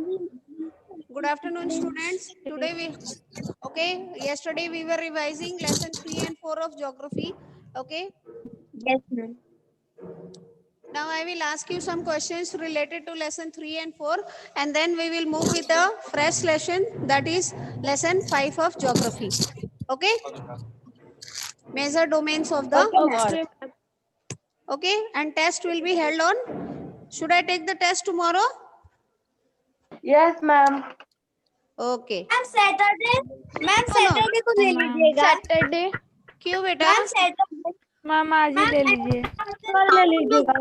Good afternoon, students. Yesterday we were revising lesson 3 and 4 of geography. Okay. Yes, ma'am. Now I will ask you some questions related to lesson 3 and 4, and then we will move with a fresh lesson, that is lesson 5 of geography. Okay. Major domains of the earth. Okay. And test will be held on. Should I take the test tomorrow? Yes, ma'am. Okay. Ma'am Saturday को ले लीजिएगा। Saturday क्यों बेटा? Ma'am Saturday ma'am आज ही ले लीजिए। कल ले लीजिएगा।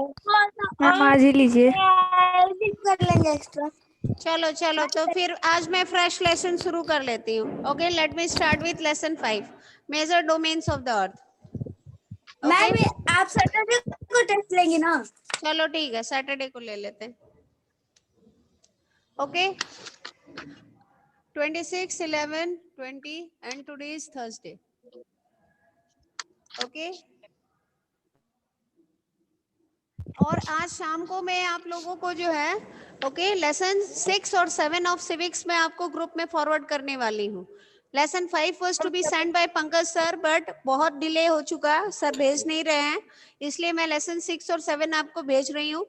मैम आज ही लीजिए। कर लेंगे एक्स्ट्रा। चलो चलो, तो फिर आज मैं फ्रेश लेसन शुरू कर लेती हूँ। Okay, let me start with lesson 5, major domains of the earth. Ma'am आप सैटरडे को टेस्ट लेंगे ना? चलो ठीक है, सैटरडे को ले लेते हैं। Okay, 26, 11, 20 and today is Thursday. Okay, और आज शाम को मैं आप लोगों को जो है लेसन 6 और 7 ऑफ सिविक्स में आपको ग्रुप में फॉरवर्ड करने वाली हूँ। Lesson 5 was to be send by Pankaj sir, but बहुत डिले हो चुका, सर भेज नहीं रहे हैं, इसलिए मैं लेसन 6 और 7 आपको भेज रही हूँ।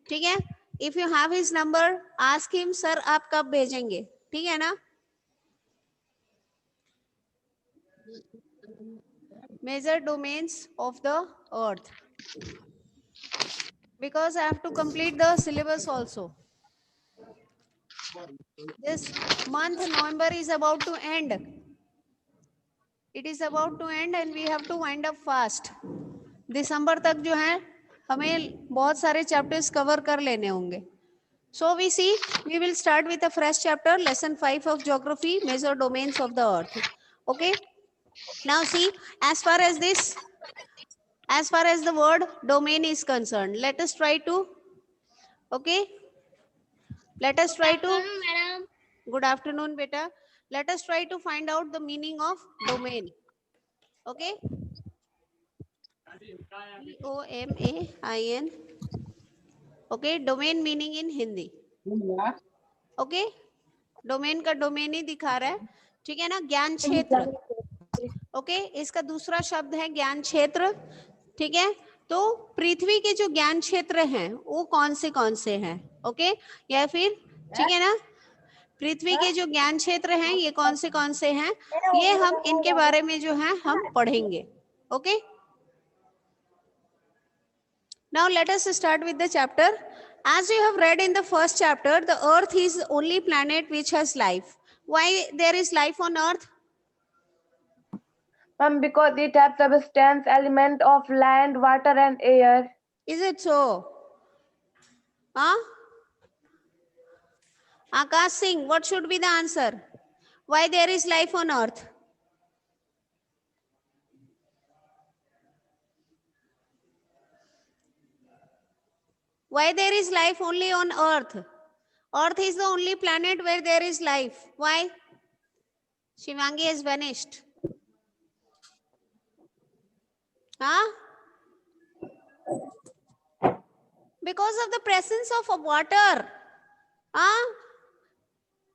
ठीक है, if you have his number ask him, sir आप कब भेजेंगे, ठीक है ना? Major domains of the earth, because I have to complete the syllabus also. This month November is about to end. It is about to end and we have to wind up fast. दिसंबर तक जो है हमें बहुत सारे chapters cover कर लेने होंगे. So we see, we will start with a fresh chapter, lesson 5 of geography, major domains of the earth. Okay. Now see, as far as the word domain is concerned, let us try to, good afternoon beta, let us try to find out the meaning of domain. Okay, DOMAIN. okay, domain meaning in Hindi. Okay, domain का domain ही दिखा रहा है, ठीक है ना? ज्ञान क्षेत्र. Okay, इसका दूसरा शब्द है ज्ञान क्षेत्र. ठीक है, तो पृथ्वी के जो ज्ञान क्षेत्र हैं वो कौन से हैं? ओके, या फिर ठीक है ना, पृथ्वी के जो ज्ञान क्षेत्र हैं ये कौन से हैं, ये हम इनके बारे में जो है हम पढ़ेंगे. Okay, now let us start with the chapter. As you have read in the first chapter, the earth is the only planet which has life. Why there is life on earth? Because it has substance element of land, water and air. Is it so? Huh? Akash Singh, what should be the answer? Why there is life on earth? Why there is life only on earth? Earth is the only planet where there is life. Why? Shivangi has vanished. Huh? Because of the presence of water. हाँ,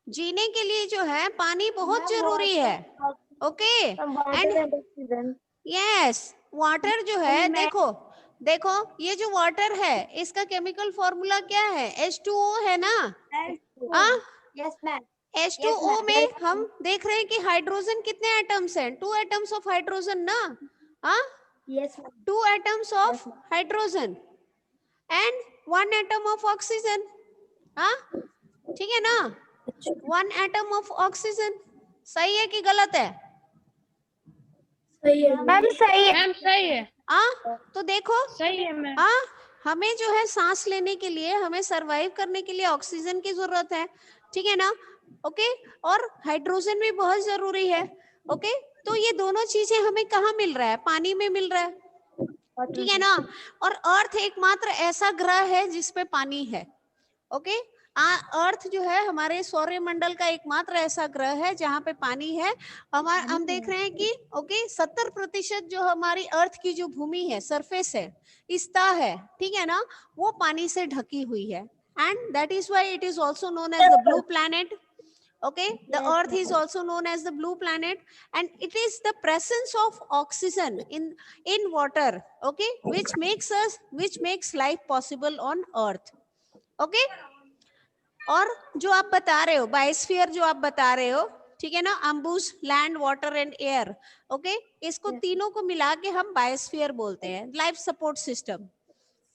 जीने के लिए जो है पानी बहुत जरूरी है. ओके, एंड यस, वाटर जो है, देखो ये जो वाटर है इसका केमिकल फॉर्मूला क्या है? H2O है ना? Yes ma'am. H2O में हम देख रहे हैं कि हाइड्रोजन कितने एटम्स हैं? 2 एटम्स ऑफ हाइड्रोजन ना? Yes, 2 atoms of hydrogen and 1 atom of oxygen. ठीक है ना? 1 एटम ऑफ ऑक्सीजन. सही है कि गलत है? सही है मैम. सही है मैम, सही है. तो देखो, सही है मैम. हमें जो है सांस लेने के लिए, हमें सरवाइव करने के लिए ऑक्सीजन की जरूरत है. ठीक है ना? ओके, और हाइड्रोजन भी बहुत जरूरी है. ओके, तो ये दोनों चीजें हमें कहाँ मिल रहा है? पानी में मिल रहा है. ठीक है ना? और अर्थ एकमात्र ऐसा ग्रह है जिसपे पानी है. ओके, अर्थ जो है हमारे सौरमंडल का एकमात्र ऐसा ग्रह है जहां पे पानी है. हम देख रहे हैं कि 70% जो हमारी अर्थ की जो भूमि है, सरफेस है, सतह है, ठीक है ना, वो पानी से ढकी हुई है. and that is why it is also known as the blue planet. Okay, the earth is also known as the blue planet, and it is the presence of oxygen in water, okay, which makes life possible on earth. Okay, और जो आप बता रहे हो biosphere, जो आप बता रहे हो, ठीक है ना, अम्बुस, land, water and air, okay, इसको तीनों को मिला के हम बायोस्फीयर बोलते हैं, लाइफ सपोर्ट सिस्टम,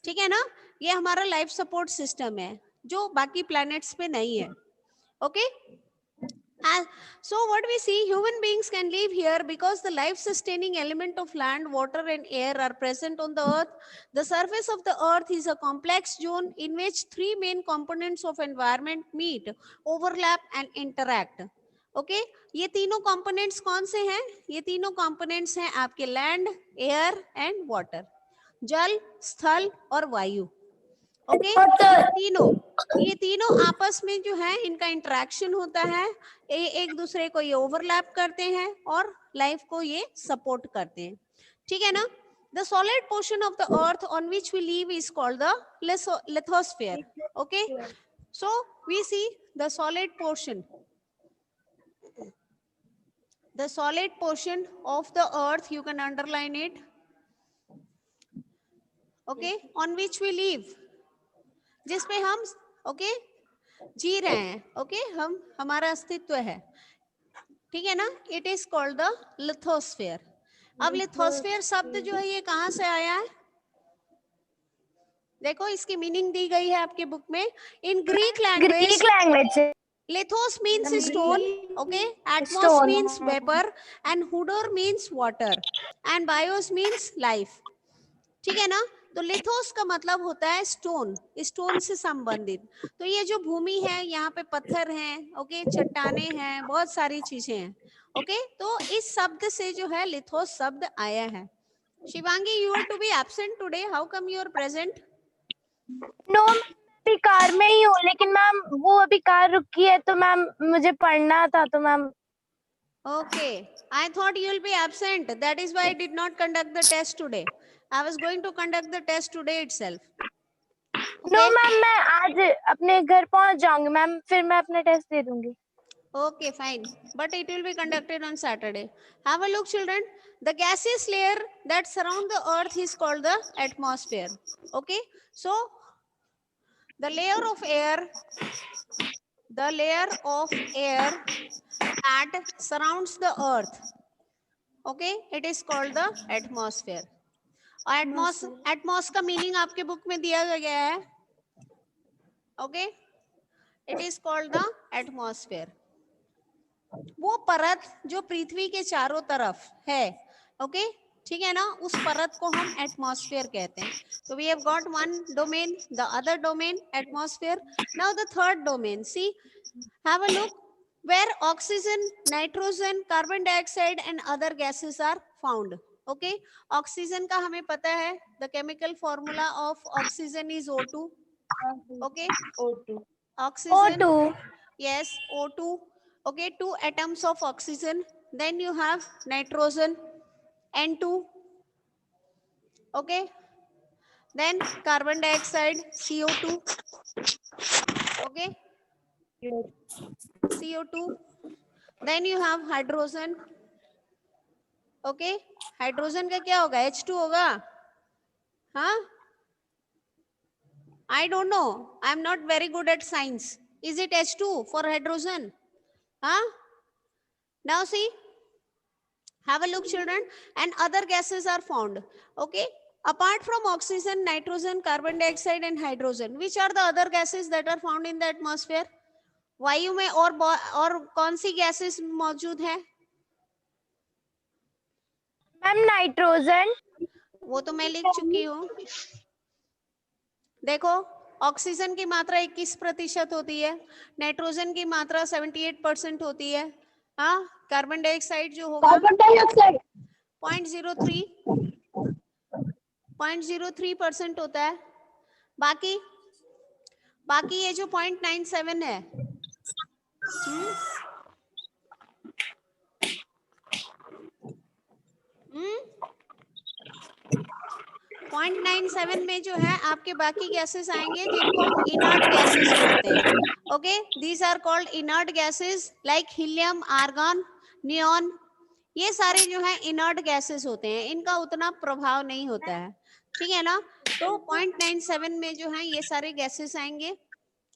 ठीक है ना, ये हमारा लाइफ सपोर्ट सिस्टम है जो बाकी प्लैनेट्स पे नहीं है. Okay, so what we see, human beings can live here because the life sustaining element of land, water and air are present on the earth. The surface of the earth is a complex zone in which three main components of environment meet, overlap and interact. Okay, ये तीनों components कौन से हैं? ये तीनों components हैं आपके land, air and water, जल, स्थल और वायु. ओके, ये तीनों आपस में जो है इनका इंटरेक्शन होता है, एक दूसरे को ये ओवरलैप करते हैं और लाइफ को ये सपोर्ट करते हैं. ठीक है ना. The solid portion of the earth on which we live is called the lithosphere. Okay, so we see the solid portion. The solid portion of the earth, you can underline it. Okay, on which we live, जिसपे हम okay जी रहे हैं, okay, हम हमारा अस्तित्व है, ठीक है ना. It is called the lithosphere. अब लिथोस्फेयर शब्द जो है ये कहाँ से आया है? देखो इसकी मीनिंग दी गई है आपके बुक में. In Greek language lithos means stone, okay, atmos means vapour and hudor means water and bios means life. ठीक है ना. तो लिथोस का मतलब होता है स्टोन, स्टोन से संबंधित. तो ये जो भूमि है यहाँ पे पत्थर हैं, ओके, चट्टाने हैं, बहुत सारी चीजें हैं. ओके, तो इस शब्द से जो है लिथोस शब्द आया है. Shivangi, you are to be absent today, how come you are present? No, मैं कार में ही हूँ, लेकिन मैम वो अभी कार रुकी है तो मैम मुझे पढ़ना था, तो ma'am. Okay, I thought you will be absent. That is why I did not conduct the test today. I was going to conduct the test today itself. No ma'am, मैं आज अपने घर पहुंच जाऊंगी मैम, फिर मैं अपना टेस्ट दे दूंगी. Okay, fine. But it will be conducted on Saturday. Have a look, children. The gaseous layer that surround the earth is called the atmosphere. Okay, so the layer of air that surrounds the earth, okay, it is called the atmosphere. Atmos का meaning आपके book में दिया गया है. Okay, it is called the atmosphere. वो परत जो पृथ्वी के चारों तरफ है, ओके, ठीक है ना, उस परत को हम एटमॉस्फेयर कहते हैं. तो we have got one domain, the other domain atmosphere. Now the third domain, see, have a look, where oxygen, nitrogen, carbon dioxide and other gases are found. Okay, oxygen का हमें पता है, the chemical formula of oxygen is O2. Okay, oxygen, O2. yes, O2. Okay, 2 atoms of oxygen. Then you have nitrogen, N2. Okay, then carbon dioxide, CO2. Okay, CO2. Then you have hydrogen. Okay, hydrogen का क्या होगा? H2 होगा. हाँ, I don't know. I am not very good at science. Is it H2 for hydrogen? Huh? Now see, have a look, children, and other gases are found. Okay, apart from oxygen, nitrogen, carbon dioxide and hydrogen, which are the other gases that are found in the atmosphere? वायु में और कौन सी gases मौजूद है? Ma'am nitrogen. वो तो मैं लिख चुकी हूँ. देखो, ऑक्सीजन की मात्रा 21% होती है, नाइट्रोजन की मात्रा 78% होती है. हाँ, कार्बन डाइऑक्साइड जो होगा 0.03% होता है. बाकी ये जो 0.97 है, 0.97 0.97 में जो है आपके बाकी गैसेस आएंगे जिनको हम इनर्ट गैसेस बोलते हैं. Okay, these are called inert gases like helium, argon, neon. ये सारे जो है इनर्ट गैसेस होते हैं, इनका उतना प्रभाव नहीं होता है. ठीक है ना. तो 0.97 में जो है ये सारे गैसेस आएंगे.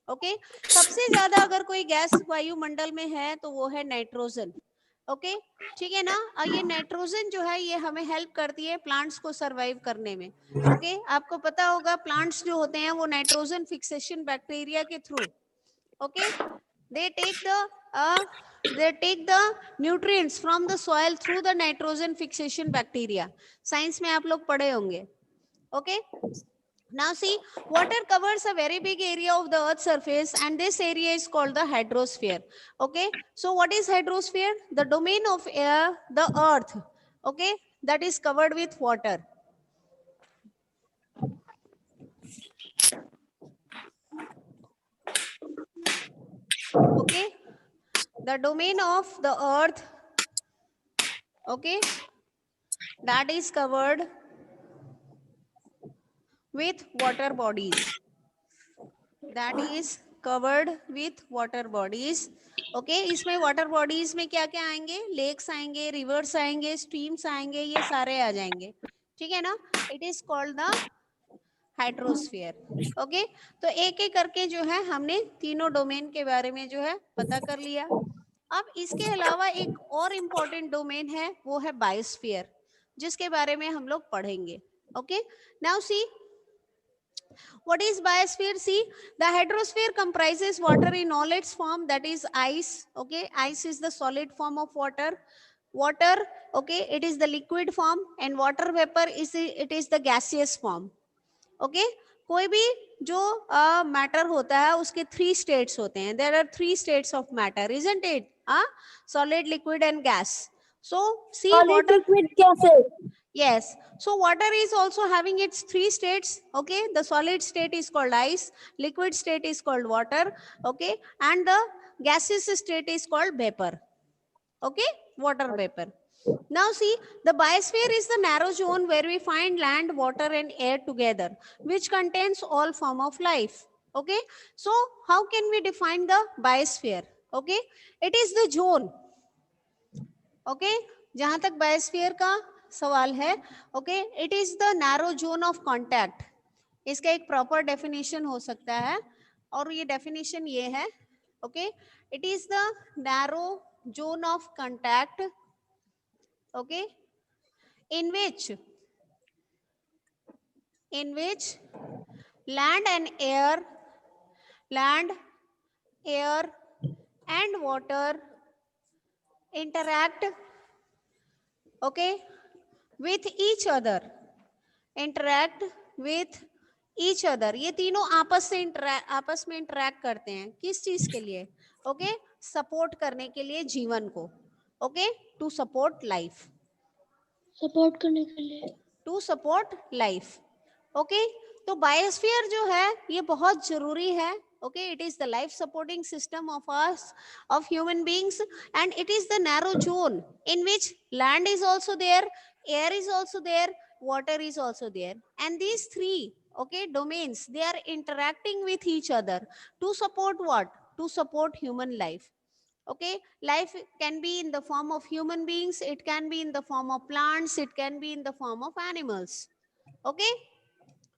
ओके, सबसे ज्यादा अगर कोई गैस वायुमंडल में है तो वो है नाइट्रोजन. ओके, ठीक है ना. और ये नाइट्रोजन जो है ये हमें हेल्प करती है प्लांट्स को सरवाइव करने में. ओके, आपको पता होगा प्लांट्स जो होते हैं वो नाइट्रोजन फिक्सेशन बैक्टीरिया के through, okay, they take the uh, they take the nutrients from the soil through the nitrogen fixation bacteria. Science में आप लोग पढ़े होंगे. Okay, now see, water covers a very big area of the earth's surface and this area is called the hydrosphere. Okay, so what is hydrosphere? The domain of the earth, okay, that is covered with water. Okay, the domain of the earth, okay, that is covered with water bodies, that is covered with water bodies. okay, इसमें water bodies में क्या क्या आएंगे? lakes आएंगे, rivers आएंगे, streams आएंगे, ये सारे आ जाएंगे. ठीक है ना. it is called the hydrosphere. Okay, तो एक एक करके जो है हमने तीनों डोमेन के बारे में जो है पता कर लिया. अब इसके अलावा एक और इम्पोर्टेंट डोमेन है, वो है बायोस्फीयर, जिसके बारे में हम लोग पढ़ेंगे. Okay, now C what is biosphere. See, the hydrosphere comprises water in all its form, that is ice. Okay, ice is the solid form of water. Water, okay, it is the liquid form, and water vapor is it is the gaseous form. Okay, कोई भी जो matter होता है उसके 3 states होते हैं. There are 3 states of matter, isn't it? Solid, liquid and gas. So see water, liquid कैसे? yes, so water is also having its 3 states. okay, the solid state is called ice, liquid state is called water, okay, and the gaseous state is called vapor. okay, water vapor. Now see, the biosphere is the narrow zone where we find land, water and air together, which contains all form of life. Okay, so how can we define the biosphere? Okay, it is the zone. Okay, जहां तक biosphere का सवाल है, okay, it is the narrow zone of contact. इसका एक proper definition हो सकता है और ये डेफिनेशन ये है. okay, it is the narrow zone of contact, okay, in which land and air and water interact, okay, with each other. ये तीनों आपस में इंटरैक्ट करते हैं. किस चीज के लिए? ओके, सपोर्ट करने के लिए जीवन को. Okay, to support life, support करने के लिए. To support life. ओके, तो बायोस्फीयर जो है ये बहुत जरूरी है. okay, it is the life supporting system of us, of human beings, and it is the narrow zone in which land is also there, air is also there, water is also there, and these 3, okay, domains, they are interacting with each other to support what? To support human life. okay, life can be in the form of human beings, it can be in the form of plants, it can be in the form of animals. okay,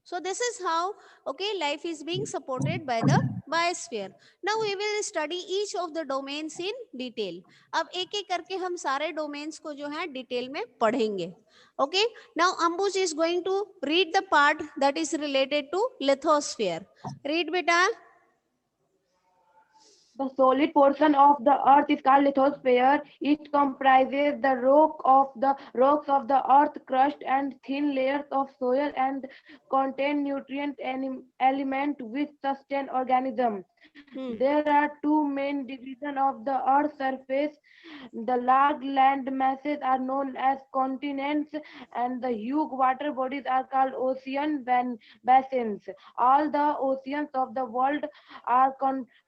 so this is how, okay, life is being supported by the biosphere. Now we will study each of the domains in detail. अब एक एक करके हम सारे domains को जो है detail में पढ़ेंगे. okay, now Ambuj is going to read the part that is related to lithosphere. Read beta. The solid portion of the earth is called lithosphere. It comprises the rocks of the earth crust and thin layers of soil and contain nutrient element which sustain organisms. There are 2 main divisions of the earth's surface. The large land masses are known as continents and the huge water bodies are called ocean basins. All the oceans of the world are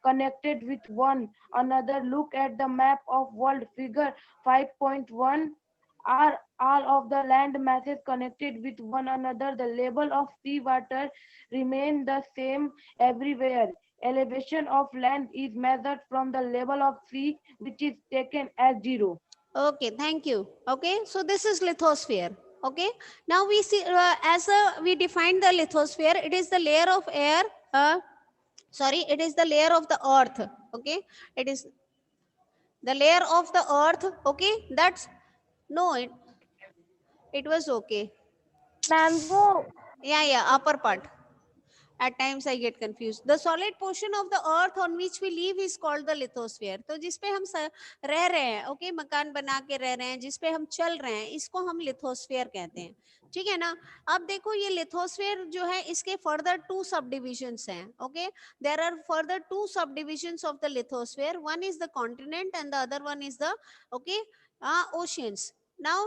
connected with one another. Look at the map of world, figure 5.1. are all of the land masses connected with one another. The level of sea water remain the same everywhere. Elevation of land is measured from the level of sea, which is taken as 0. Okay, thank you. Okay, so this is lithosphere. Okay, now we see we defined the lithosphere. It is the layer of air. It is the layer of the earth. Okay, it is the layer of the earth. Okay, that's no, it was okay. Ma'am वो Yeah, upper part. At times I get confused. The solid portion of the earth on which we live is called the lithosphere. तो जिस पे हम रह रहे हैं, okay, मकान बना के रह रहे हैं, जिस पे हम चल रहे हैं, इसको हम लिथोस्फीयर कहते हैं. ठीक है ना. अब देखो ये लिथोस्फीयर जो है इसके फर्दर 2 सब डिविजन्स हैं. ओके, देयर आर फर्दर 2 सब divisions of the lithosphere. One is the continent and the other one is the oceans. Now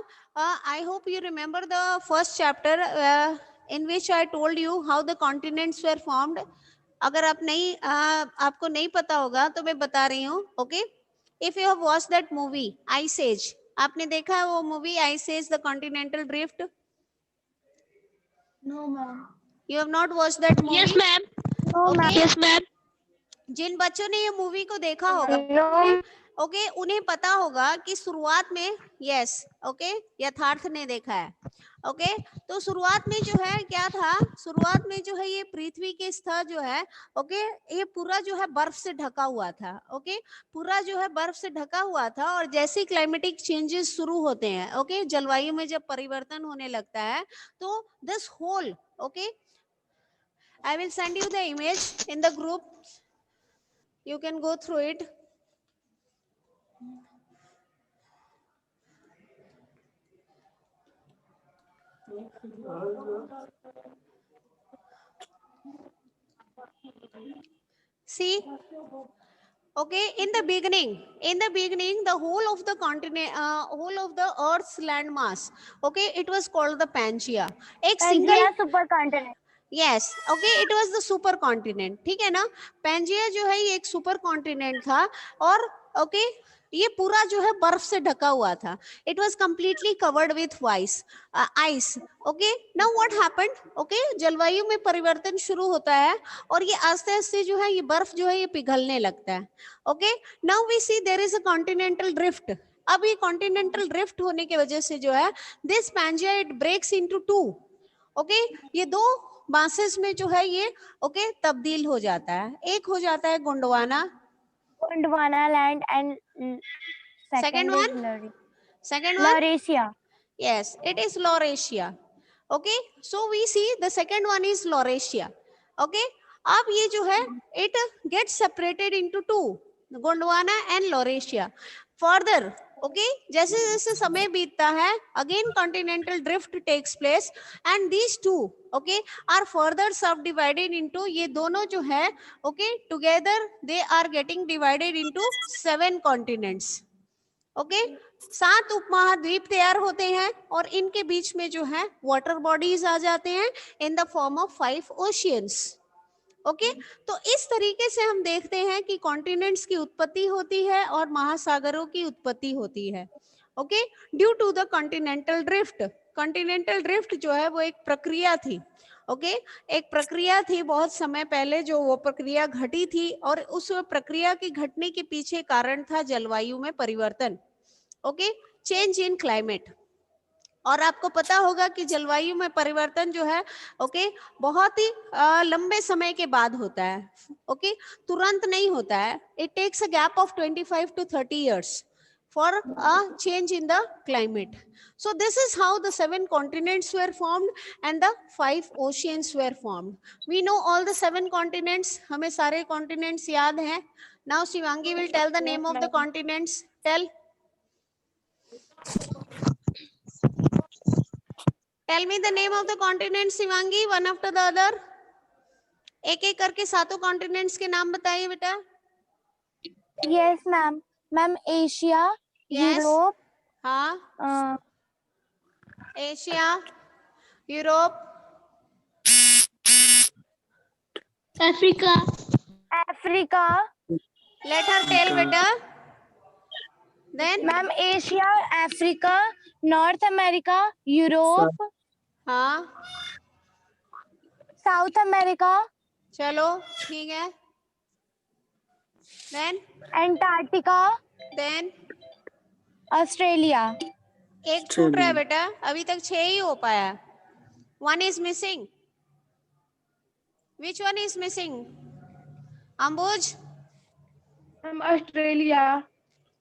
I hope you remember the first chapter in which I told you how the continents were formed. अगर आप नहीं आपको नहीं पता होगा तो मैं बता रही हूँ. Okay, if you have watched that movie ice age, आपने देखा है वो movie ice age the continental drift? No ma'am. You have not watched that movie? Yes, ma'am. No ma'am. Yes, ma'am. जिन बच्चों ने ये मूवी को देखा होगा, नो. ओके, उन्हें पता होगा कि शुरुआत में, यस, ओके, यथार्थ ने देखा है. ओके, तो शुरुआत में जो है क्या था, शुरुआत में जो है ये पृथ्वी के स्तर जो है, ओके, ये पूरा जो है बर्फ से ढका हुआ था. ओके, पूरा जो है बर्फ से ढका हुआ था. और जैसे क्लाइमेटिक चेंजेस शुरू होते हैं, ओके, जलवायु में जब परिवर्तन होने लगता है, तो this whole, okay, I will send you the image in the group, you can go through it. See, okay, in the beginning the whole of the continent, whole of the earth's land mass, okay, it was called the Pangea. एक single super continent. Yes, okay, it was the super continent. ठीक है ना. Pangaea जो है ये एक super continent था. और ओके, ये पूरा जो है बर्फ से ढका हुआ था. It was completely covered with ice. Okay, now what happened, okay, जलवायु में परिवर्तन शुरू होता है और ये आस्ते आस्ते जो है ये बर्फ जो है ये पिघलने लगता है. Okay, now we see there is a continental drift. अब ये कॉन्टिनेंटल ड्रिफ्ट होने की वजह से जो है this Pangaea it breaks into 2. Okay, ये 2 मासेस में जो है ये ओके तब्दील हो जाता है. एक हो जाता है Gondwana land and second one Laurasia. yes, it is Laurasia. Okay, so we see the second one is Laurasia. Okay, अब ये जो है it gets separated into 2, Gondwana and Laurasia. Further, okay, जैसे जैसे समय बीतता है, again continental drift takes place and these 2, okay, are further subdivided into, ये दोनों जो है, okay, together they are getting divided into 7 continents. Okay, 7 उपमहाद्वीप तैयार होते हैं और इनके बीच में जो है वाटर बॉडीज आ जाते हैं in the form of 5 oceans. Okay, तो इस तरीके से हम देखते हैं कि कॉन्टिनेंट्स की उत्पत्ति होती है और महासागरों की उत्पत्ति होती है. Okay, due to the continental drift. Continental drift जो है वो एक प्रक्रिया थी. ओके, एक प्रक्रिया थी बहुत समय पहले जो वो प्रक्रिया घटी थी और उस प्रक्रिया की घटने के पीछे कारण था जलवायु में परिवर्तन. Okay, change in climate. और आपको पता होगा कि जलवायु में परिवर्तन जो है ओके बहुत ही लंबे समय के बाद होता है. ओके, तुरंत नहीं होता है. It takes a gap of 25 to 30 years for a change in the climate. So this is how the 7 continents were formed and the 5 oceans were formed. We know all the 7 continents. हमें सारे continents याद हैं. Now Shivangi will tell the name of the continents. Tell me the name of the continents, Shivangi, one after the other. एक एक करके 7 continents के नाम बताइए बेटा. Yes ma'am. Ma'am Asia, Europe, हाँ, Asia, Europe, Africa. let her tell बेटा. Then ma'am Asia, Africa, North America, Europe, हाँ साउथ अमेरिका, चलो ठीक है। Then Antarctica, then Australia. एक छूट रहा है बेटा, अभी तक 6 ही हो पाया। 1 is missing. Which one is missing? Ambuj? Ma'am Australia.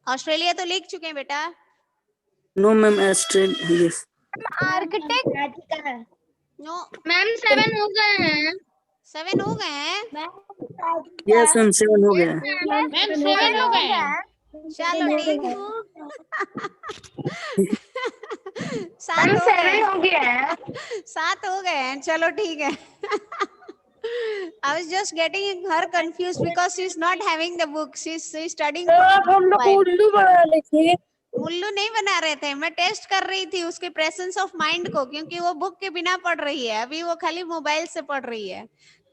Australia तो लिख चुके हैं बेटा। No ma'am, Australia. Yes Arctic, no ma'am 7 हो गए हैं। 7 हो गए हैं। यस मैम, 7 हो गया। मैम 7 हो गए हैं। चलो ठीक है। 7 मैम हो गए 7 हो गए हैं। 7 हो गए हैं, चलो ठीक है। I was just getting her confused because she's not having the book. She's studying. हम लोग को उल्लू बना रहे थे। उल्लू नहीं बना रहे थे, मैं टेस्ट कर रही थी उसके प्रेजेंस ऑफ माइंड को, क्योंकि वो बुक के बिना पढ़ रही है, अभी वो खाली मोबाइल से पढ़ रही है।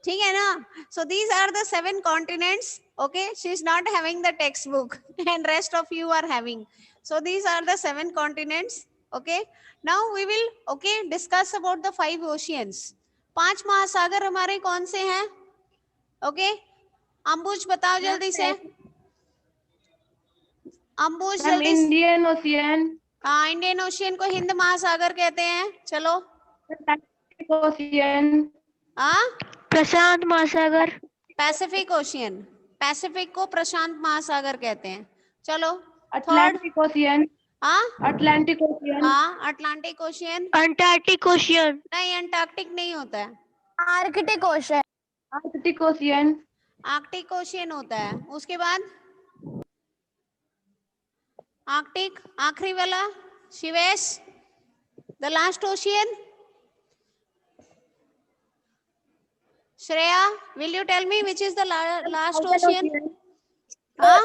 ठीक है ना? So these are the 7 continents. Okay, she is not having the textbook and rest of you are having. So these are the 7 continents. Okay, now we will discuss about the 5 oceans. 5 महासागर हमारे कौन से हैं? Okay, अंबुज बताओ जल्दी से। अंबुज जल्दी। Indian ocean, हाँ, इंडियन ओशियन को हिंद महासागर कहते हैं। चलो। ओशियन, हाँ, प्रशांत महासागर। पैसिफिक ओशियन, पैसिफिक को प्रशांत महासागर कहते हैं। चलो। अटलांटिक ओशियन, हाँ, अटलांटिक ओशियन, हाँ, अटलांटिक ओशियन। Antarctic Ocean. नहीं, अंटार्कटिक नहीं होता है। Arctic Ocean, Arctic Ocean, Arctic Ocean होता है। उसके बाद आर्कटिक, आखिरी वाला Shivesh, the last ocean. Shreya, will you tell me which is the last ocean? हाँ,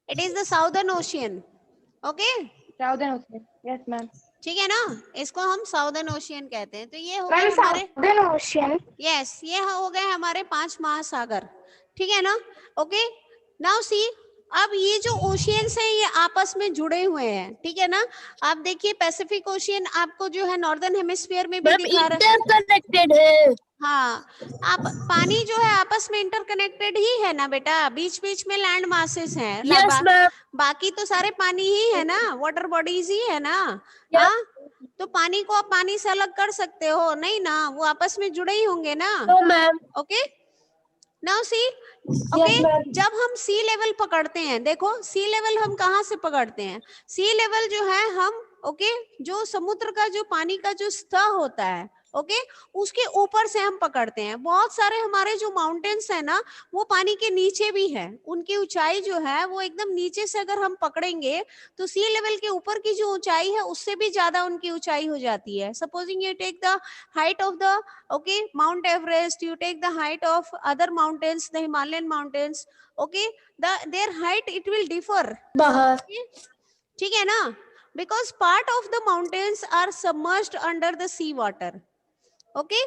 it is the Southern Ocean. Okay, Southern Ocean. Yes ma'am. ठीक है ना, इसको हम साउदर्न ओशियन कहते हैं। तो ये हो गए हमारे, ओशियन। यस, ये हो गए हमारे 5 महासागर। ठीक है ना? ओके, नाउ सी, अब ये जो ओशियंस हैं ये आपस में जुड़े हुए हैं। ठीक है ना? आप देखिए, पैसिफिक ओशियन आपको जो है नॉर्दर्न हेमिस्फीयर में भी दिखा रहा है। इंटरकनेक्टेड है। हाँ, आप पानी जो है आपस में इंटरकनेक्टेड ही है ना बेटा, बीच बीच में लैंड मासेस हैं। Yes ma'am. बाकी तो सारे पानी ही है ना, वाटर बॉडीज ही है ना। हाँ, तो पानी को आप पानी से अलग कर सकते हो नहीं ना, वो आपस में जुड़े ही होंगे ना। No ma'am. Okay, now see, okay, जब हम सी लेवल पकड़ते हैं, देखो सी लेवल हम कहाँ से पकड़ते हैं? सी लेवल जो है हम, ओके, जो समुद्र का जो पानी का जो स्तर होता है, ओके, उसके ऊपर से हम पकड़ते हैं। बहुत सारे हमारे जो माउंटेन्स है ना, वो पानी के नीचे भी है, उनकी ऊंचाई जो है वो एकदम नीचे से अगर हम पकड़ेंगे तो सी लेवल के ऊपर की जो ऊंचाई है उससे भी ज्यादा उनकी ऊंचाई हो जाती है। Supposing you take the height of the, okay, Mount Everest, you take the height of other mountains, the Himalayan mountains, okay, their height it will differ. Okay? ठीक है ना? Because part of the mountains are submerged under the sea water. Okay,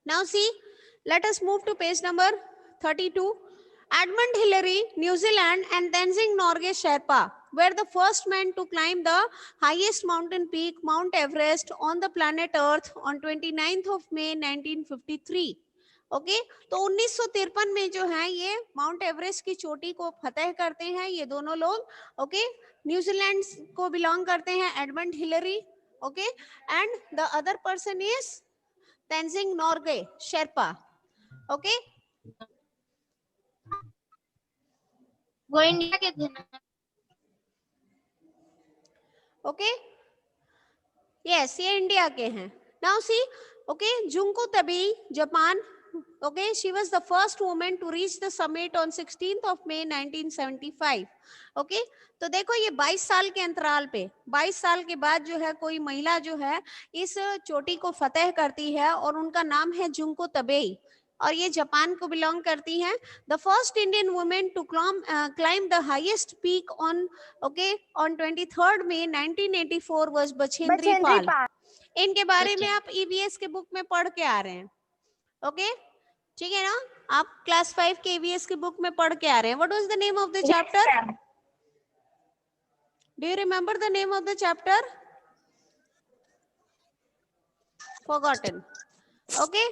now see, let us move to page number 32. Edmund Hillary, New Zealand, and Tenzing Norgay Sherpa were the first men to climb the highest mountain peak, Mount Everest, on the planet Earth on 29th of May 1953. Okay, तो 1953 में जो है ये mount Everest की चोटी को फतेह करते हैं ये दोनों लोग। ओके, न्यूजीलैंड को बिलोंग करते हैं Edmund Hillary, okay, and the other person is Tenzing Norgay Sherpa. Okay, वो इंडिया के थे ना? ओके, यस, ये इंडिया के हैं। Now see, okay, Junko Tabei, Japan, okay, she was the first woman to reach the summit on 16th of May 1975. okay, तो देखो ये 22 साल के अंतराल पे, 22 साल के बाद जो है कोई महिला जो है इस चोटी को फतेह करती है और उनका नाम है जुंको तबेई और ये जापान को बिलोंग करती हैं। The first Indian women to climb the highest peak on, okay, on 23rd May 1984 was Bachendri Pal. इनके बारे में आप ईवीएस के बुक में पढ़ के आ रहे हैं। ओके, ठीक है ना, आप क्लास 5 के ईवीएस की बुक में पढ़ के आ रहे हैं। What was the name of the chapter? Do you remember the name of the chapter? Forgotten. Okay.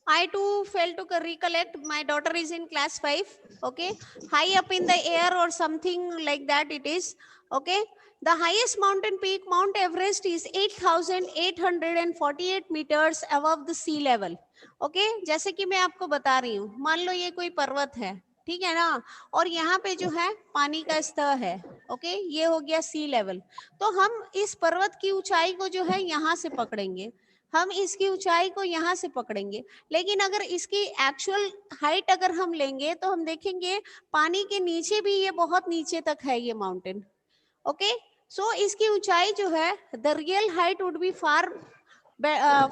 I too failed to recollect. My daughter is in class 5. Okay. High up in the air or something like that it is. Okay. The highest mountain peak, Mount Everest, is 8,848 meters above the sea level. Okay. जैसे कि मैं आपको बता रही हूँ, मान लो ये कोई पर्वत है, ठीक है ना, और यहाँ पे जो है पानी का स्तर है. ओके, ये हो गया सी लेवल. तो हम इस पर्वत की ऊंचाई को जो है यहाँ से पकड़ेंगे, हम इसकी ऊंचाई को यहाँ से पकड़ेंगे. लेकिन अगर इसकी एक्चुअल हाइट अगर हम लेंगे तो हम देखेंगे पानी के नीचे भी ये बहुत नीचे तक है ये माउंटेन. ओके, सो इसकी ऊंचाई जो है, the real height would be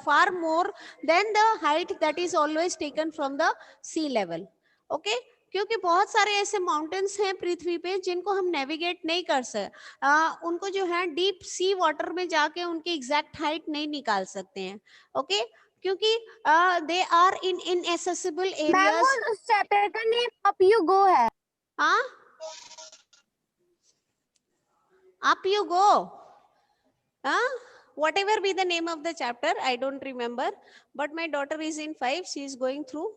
far more than the height that is always taken from the sea level. Okay, क्योंकि बहुत सारे ऐसे माउंटेन्स हैं पृथ्वी पे जिनको हम नेविगेट नहीं कर सकते, उनको जो है डीप सी वाटर में जाके उनकी एग्जैक्ट हाइट नहीं निकाल सकते हैं. ओके, क्योंकि they are in inaccessible areas. उस चैप्टर का नेम अप यू गो है. हाँ, up you go. Whatever be the name of the chapter, I don't remember, but my daughter is in 5, she is going through.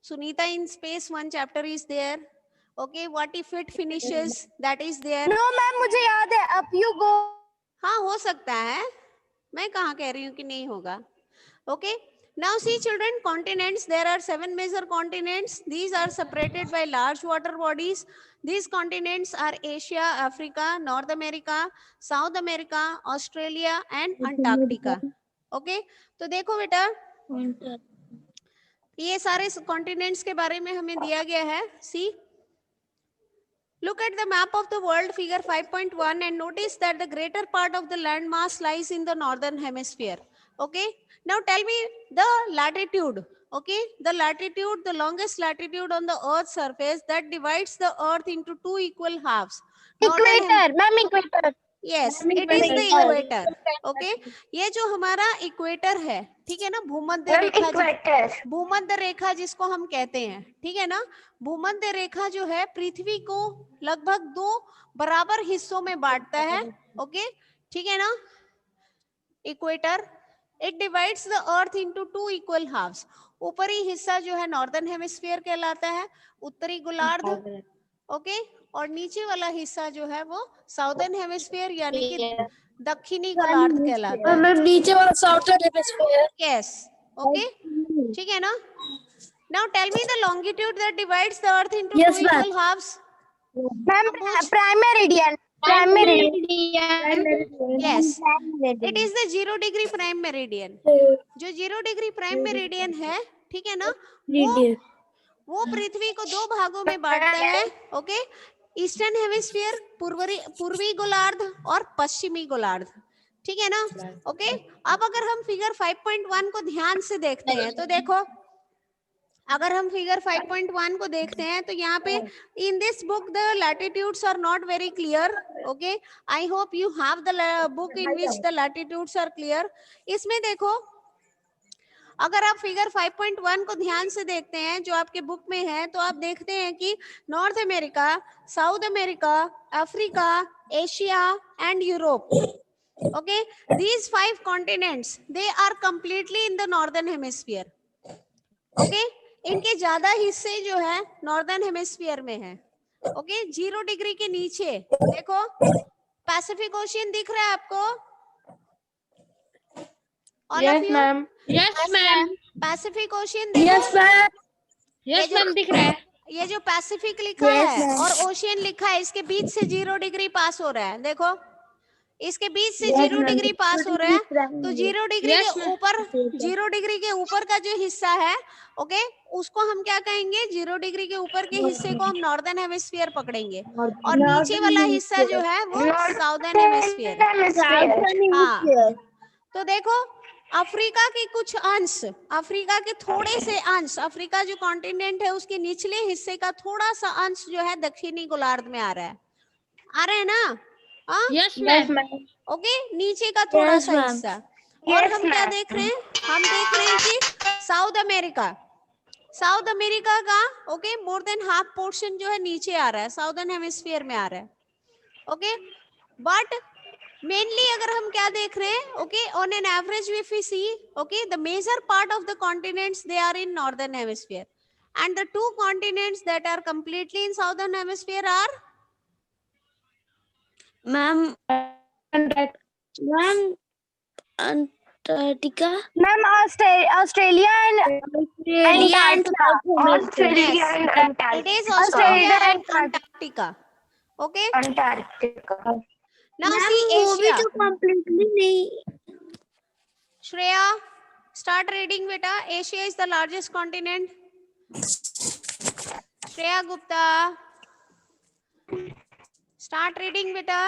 Sunita in space 1 chapter is there. Okay, what if it finishes, that is there. No ma'am मुझे याद है up you गो. हाँ, हो सकता है, मैं कहाँ कह रही हूँ कि नहीं होगा. Okay, now see children, continents, there are 7 major continents. These are separated by large water bodies. These continents are Asia, Africa, North America, South America, Australia and Antarctica. Okay, तो देखो बेटा, ये सारे continents के बारे में हमें दिया गया है. See, look at the map of the world, figure 5.1, and notice that the greater part of the land mass lies in the northern hemisphere. Okay, now tell me the latitude. Okay, the latitude, the longest latitude on the earth's surface that divides the earth into 2 equal halves. Equator ma'am, equator. Yes, it is the equator. Okay, ये जो हमारा equator है, ठीक है ना, भूमध्य रेखा, भूमध्य रेखा जिसको हम कहते हैं, ठीक है ना, भूमध्य रेखा जो है पृथ्वी को लगभग 2 बराबर हिस्सों में बांटता है. ओके, ठीक है ना, equator, it divides the earth into 2 equal halves. ऊपरी हिस्सा जो है नॉर्दर्न हेमिस्फीयर कहलाता है, उत्तरी गोलार्ध. ओके, और नीचे वाला हिस्सा जो है वो साउदर्न हेमिस्फीयर यानी कि दक्षिणी गोलार्ध कहलाता है. मैम नीचे वाला साउथर्न हेमिस्फीयर. यस, ओके, ठीक है ना. Now tell me the longitude that divides the earth into 2 equal halves. Ma'am prime meridian. Yes, it is the 0 degree prime meridian. जो 0 degree prime meridian है, ठीक है ना, वो पृथ्वी को 2 भागों में बांटता है. ओके, ईस्टर्न हेमिस्फीयर, पूर्वी गोलार्ध और पश्चिमी गोलार्ध, ठीक है ना. ओके, अब अगर हम फिगर 5.1 को ध्यान से देखते हैं तो देखो, अगर हम फिगर 5.1 को देखते हैं तो यहाँ पे in this book the latitudes are not very clear. Okay, I hope you have the book in which the latitudes are clear. इसमें देखो, अगर आप फिगर 5.1 को ध्यान से देखते हैं जो आपके बुक में है, तो आप देखते हैं कि North America, South America, Africa, Asia and Europe. Okay, these 5 continents they are completely in the northern hemisphere. Okay, इनके ज्यादा हिस्से जो है नॉर्दर्न हेमिस्फीयर में है. ओके, 0 डिग्री के नीचे देखो पैसिफिक ओशियन दिख रहा है आपको? Yes ma'am. Yes ma'am. Pacific ocean देखो. यस मैम दिख रहा है. ये जो पैसिफिक लिखा है और ओशियन लिखा है, इसके बीच से 0 डिग्री पास हो रहा है. देखो, इसके बीच से 0 डिग्री पास हो रहा है. तो 0 डिग्री के ऊपर, 0 डिग्री के ऊपर का जो हिस्सा है, ओके, उसको हम क्या कहेंगे? 0 डिग्री के ऊपर के हिस्से को हम नॉर्दर्न हेमिस्फीयर पकड़ेंगे, और नीचे वाला हिस्सा जो है वो साउदर्न हेमिस्फीयर. हाँ, तो देखो, अफ्रीका के कुछ अंश, अफ्रीका के थोड़े से अंश, अफ्रीका जो कॉन्टिनेंट है उसके निचले हिस्से का थोड़ा सा अंश जो है दक्षिणी गोलार्ध में आ रहा है. आ रहे हैं ना? Yes ma'am. ओके, नीचे का थोड़ा सा हिस्सा. और हम क्या देख रहे हैं? हम देख रहे हैं कि साउथ अमेरिका, साउथ अमेरिका का okay more than half portion जो है नीचे आ रहा है, साउदर्न हेमिस्फीयर में आ रहा है. ओके, बट मेनली अगर हम क्या देख रहे हैं, okay, on an average if we see, okay, the major part of the continents they are in northern hemisphere and the two continents that are completely in southern hemisphere are Ma'am, Antarctica. Ma'am Australia and Australia Australia and yes, Antarctica. it is Australia Australia and Antarctica. Okay, Antarctica. now Ma'am, see वो भी Asia. तो completely नहीं. Shreya, start reading beta. Asia is the largest continent. Shreya Gupta, start reading beta.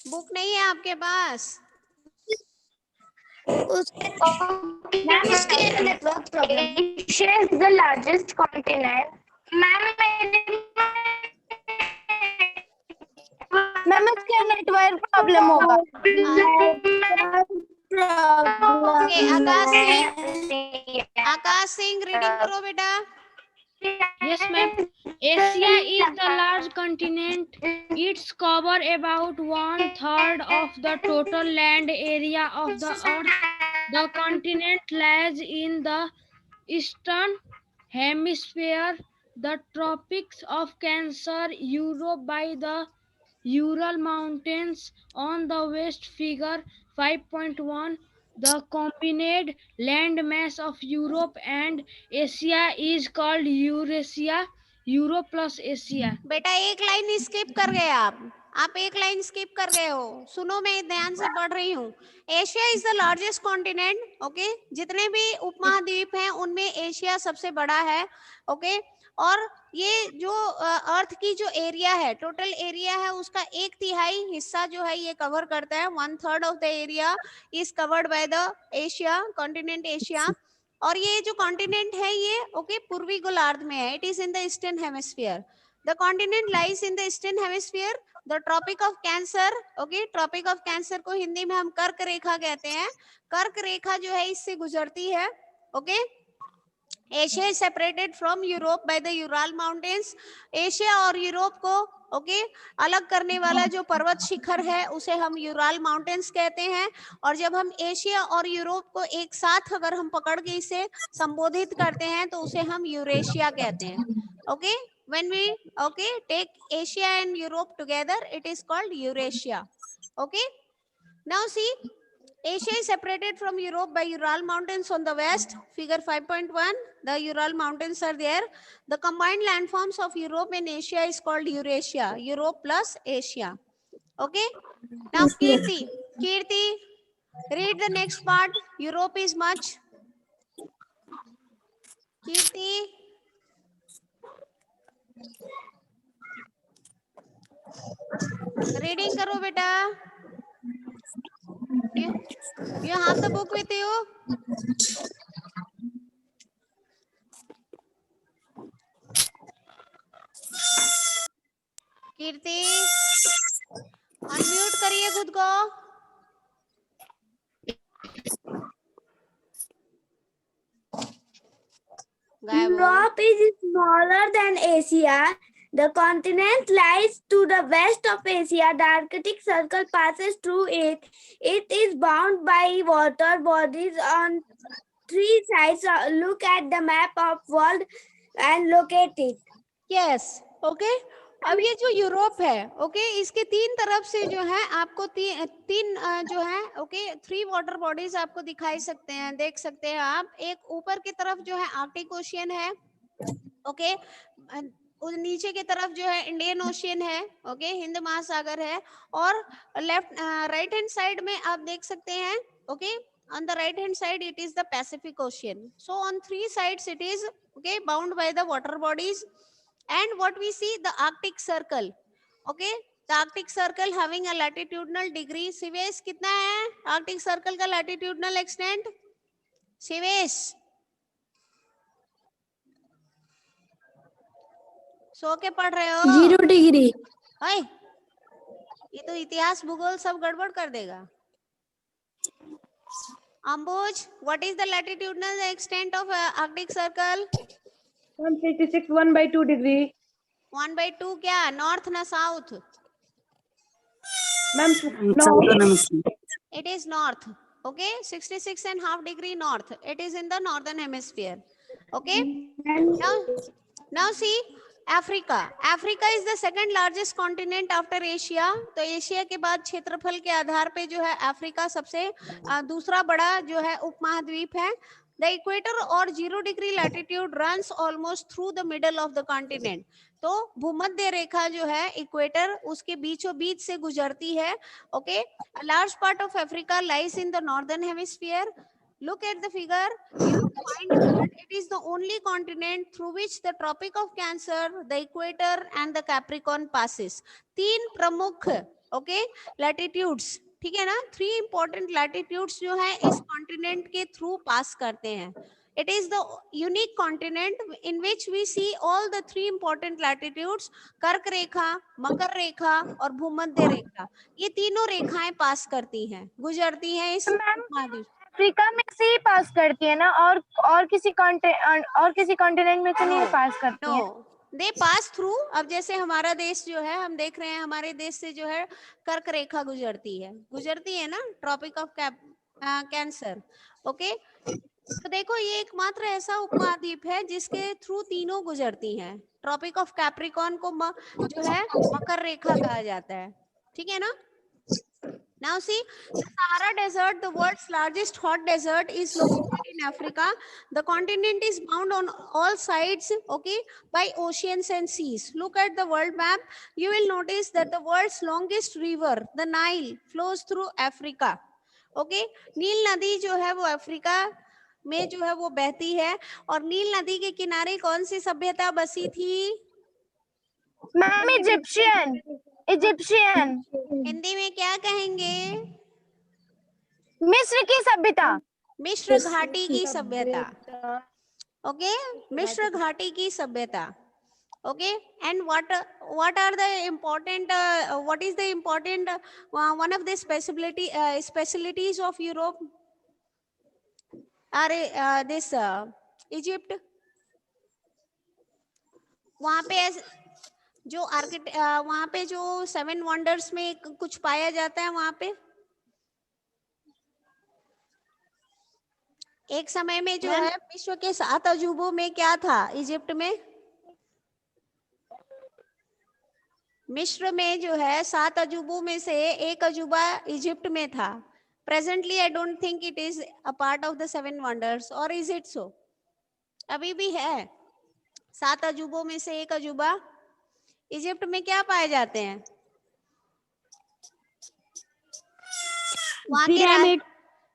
Book नहीं है आपके पास? Ma'am, इसके network problem. Asia is the largest continent. Ma'am इसके network problem होगा। Okay, आकाश सिंह रीडिंग करो बेटा. Yes, ma'am. Asia is the large continent. It's cover about 1/3 of the total land area of the earth. The continent lies in the eastern hemisphere, the tropics of Cancer, Europe by the Ural Mountains on the west. Figure 5.1. The combined land mass of Europe and Asia is called Eurasia. Europe plus Asia. बेटा एक line skip कर गए आप एक line skip कर गए हो. सुनो, मैं ध्यान से पढ़ रही हूँ. Asia is the largest continent. Okay, जितने भी उपमहाद्वीप हैं उनमें एशिया सबसे बड़ा है. ओके, और ये जो अर्थ की जो एरिया है, टोटल एरिया है, उसका 1/3 हिस्सा जो है ये कवर करता है. 1/3 of the area is covered by the Asia, continent Asia. और ये जो कॉन्टिनेंट है ये ओके पूर्वी गोलार्ध में है. It is in the eastern hemisphere. The continent lies in the eastern hemisphere. The Tropic of Cancer, okay, Tropic of Cancer को हिंदी में हम कर्क रेखा कहते हैं. कर्क रेखा जो है इससे गुजरती है. Okay, Asia is separated from Europe by the Ural mountains. Asia और यूरोप को ओके अलग करने वाला जो पर्वत शिखर है उसे हम यूराल माउंटेन्स कहते हैं. और जब हम एशिया और यूरोप को एक साथ अगर हम पकड़ के इसे संबोधित करते हैं तो उसे हम यूरेशिया कहते हैं. Okay, when we take Asia and Europe together, it is called Eurasia. Okay, now see, Asia is separated from Europe by Ural Mountains on the west. Figure 5.1. The Ural Mountains are there. The combined landforms of Europe and Asia is called Eurasia. Europe plus Asia. Okay. Now Kirti, read the next part. Europe is much. Kirti. Reading करो बेटा. You have the book with you? Kirti, unmute करिए खुद को. Europe is smaller than Asia. The continent lies to the west of Asia. The Arctic Circle passes through it. It is bound by water bodies on 3 sides. Look at the map of world and locate it. Yes, okay. अब ये जो Europe है okay इसके 3 तरफ से जो है आपको तीन जो है ओके 3 वाटर बॉडीज आपको दिखाई सकते हैं, देख सकते हैं आप. एक ऊपर की तरफ जो है आर्कटिक ओशियन है. ओके, नीचे की तरफ जो है इंडियन ओशियन है. ओके, हिंद महासागर है. और लेफ्ट राइट हैंड साइड में आप देख सकते हैं okay on the right hand side it is the Pacific Ocean. So on 3 sides it is okay bound by the water bodies. And what we see, the Arctic Circle. Okay, the Arctic Circle having a latitudinal degree. Sivesh कितना है Arctic Circle का latitudinal extent? Sivesh, सो के पढ़ रहे हो? 0 degree. हाय, ये तो इतिहास भूगोल सब गड़बड़ कर देगा. Ambuj, what is the latitudinal extent of Arctic Circle? 156 1/2 degree. 1/2 क्या, नॉर्थ ना south? Ma'am Southern Hemisphere. It is north. Okay, 66.5 degree north. It is in the northern hemisphere. Okay. Now see Africa. Africa is the second largest continent after Asia. तो Asia के बाद क्षेत्रफल के आधार पे जो है अफ्रीका सबसे दूसरा बड़ा जो है उपमहाद्वीप है. The equator or 0 degree latitude runs almost through the middle of the continent. तो भूमध्य रेखा जो है इक्वेटर उसके बीचों बीच से गुजरती है. Okay, a large part of Africa lies in the northern hemisphere. Look at the figure. You find that it is the only continent through which the Tropic of Cancer, the Equator, and the Capricorn passes. तीन प्रमुख okay latitudes, ठीक है ना, 3 important latitudes जो है इस continent के through pass करते हैं. It is the unique continent in which we see all the 3 important latitudes, कर्क रेखा, मकर रेखा और भूमध्य रेखा. ये तीनों रेखाएं पास करती हैं, गुजरती हैं इस उपमहाद्वीप. अफ्रीका में से ही पास करती है ना, और किसी कॉन्टिनेंट में से नहीं पास करती है? No, they pass through. अब जैसे हमारा देश जो है, हम देख रहे हैं हमारे देश से जो है कर्क रेखा गुजरती है ना, ट्रॉपिक ऑफ कैंसर. ओके, तो देखो ये एकमात्र ऐसा उपमहाद्वीप है जिसके थ्रू तीनों गुजरती हैं. ट्रॉपिक ऑफ कैप्रिकॉर्न को जो है मकर रेखा कहा जाता है, ठीक है ना. Now see, the Sahara Desert, the world's largest hot desert, is located in Africa. The continent is bound on all sides, okay, by oceans and seas. Look at the world map. You will notice that the world's longest river, the Nile, flows through Africa. Okay, नील नदी जो है वो Africa में जो है वो बहती है. और नील नदी के किनारे कौन सी सभ्यता बसी थी? Ma'am Egyptian. हिंदी में क्या कहेंगे? मिस्र की सभ्यता. मिस्र घाटी की सभ्यता. ओके, मिस्र घाटी की सभ्यता. Okay, and what are the important what is the important one of the specialties of Europe are this Egypt. वहाँ पे जो वहाँ पे जो 7 वंडर्स में कुछ पाया जाता है. वहाँ पे एक समय में जो है विश्व के 7 अजूबों में क्या था इजिप्ट में? मिस्र में जो है 7 अजूबों में से एक अजूबा इजिप्ट में था. Presently I don't think it is a part of the 7 wonders, और इज इट सो? अभी भी है 7 अजूबों में से एक अजूबा. इजिप्ट में क्या पाए जाते हैं? Pyramid.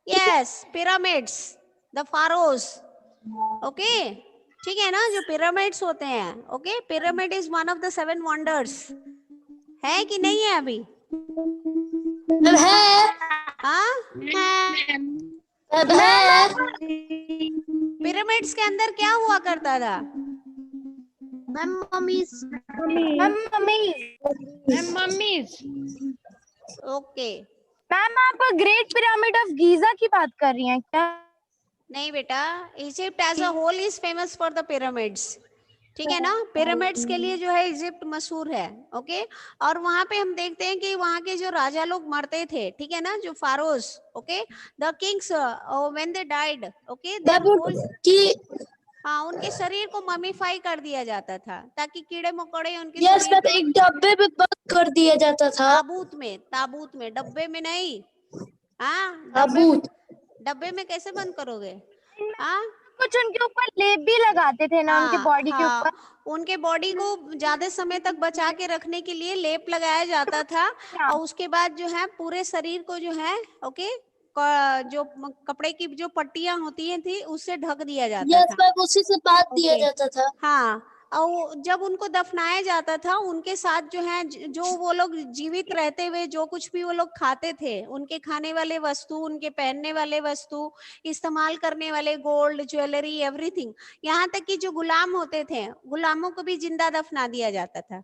Yes, pyramids, the Pharaohs. Okay, ठीक है ना, जो पिरामिड्स होते हैं. Okay, pyramid is one of the 7 wonders. है कि नहीं है अभी? हाँ, पिरामिड्स के अंदर क्या हुआ करता था? मम्मीज. ओके, मैम आप ग्रेट पिरामिड ऑफ गीजा की बात कर रही हैं क्या? नहीं बेटा, Egypt as a whole is famous for the pyramids. ठीक है ना, पिरामिड्स के लिए जो है इजिप्ट मशहूर है. ओके, और वहां पे हम देखते हैं कि वहां के जो राजा लोग मरते थे, ठीक है ना, जो Pharaohs, okay, the kings when they died, okay, हाँ, उनके शरीर को ममीफाई कर दिया जाता था ताकि कीड़े मकोड़े उनके शरीर एक डब्बे में बंद कर दिया जाता था. ताबूत में, डब्बे में नहीं. हाँ, डब्बे में कैसे बंद करोगे? हाँ, कुछ उनके ऊपर लेप भी लगाते थे ना, उनके बॉडी के ऊपर. उनके बॉडी को ज्यादा समय तक बचा के रखने के लिए लेप लगाया जाता था. और उसके बाद जो है पूरे शरीर को जो है ओके जो कपड़े की जो पट्टियां होती थी उससे ढक दिया जाता था. उसी से बात दिया जाता था. हाँ, और जब उनको दफनाया जाता था उनके साथ जो है जो वो लोग जीवित रहते हुए जो कुछ भी वो लोग खाते थे, उनके खाने वाले वस्तु, उनके पहनने वाले वस्तु, इस्तेमाल करने वाले गोल्ड, ज्वेलरी, एवरीथिंग, यहाँ तक कि जो गुलाम होते थे, गुलामों को भी जिंदा दफना दिया जाता था.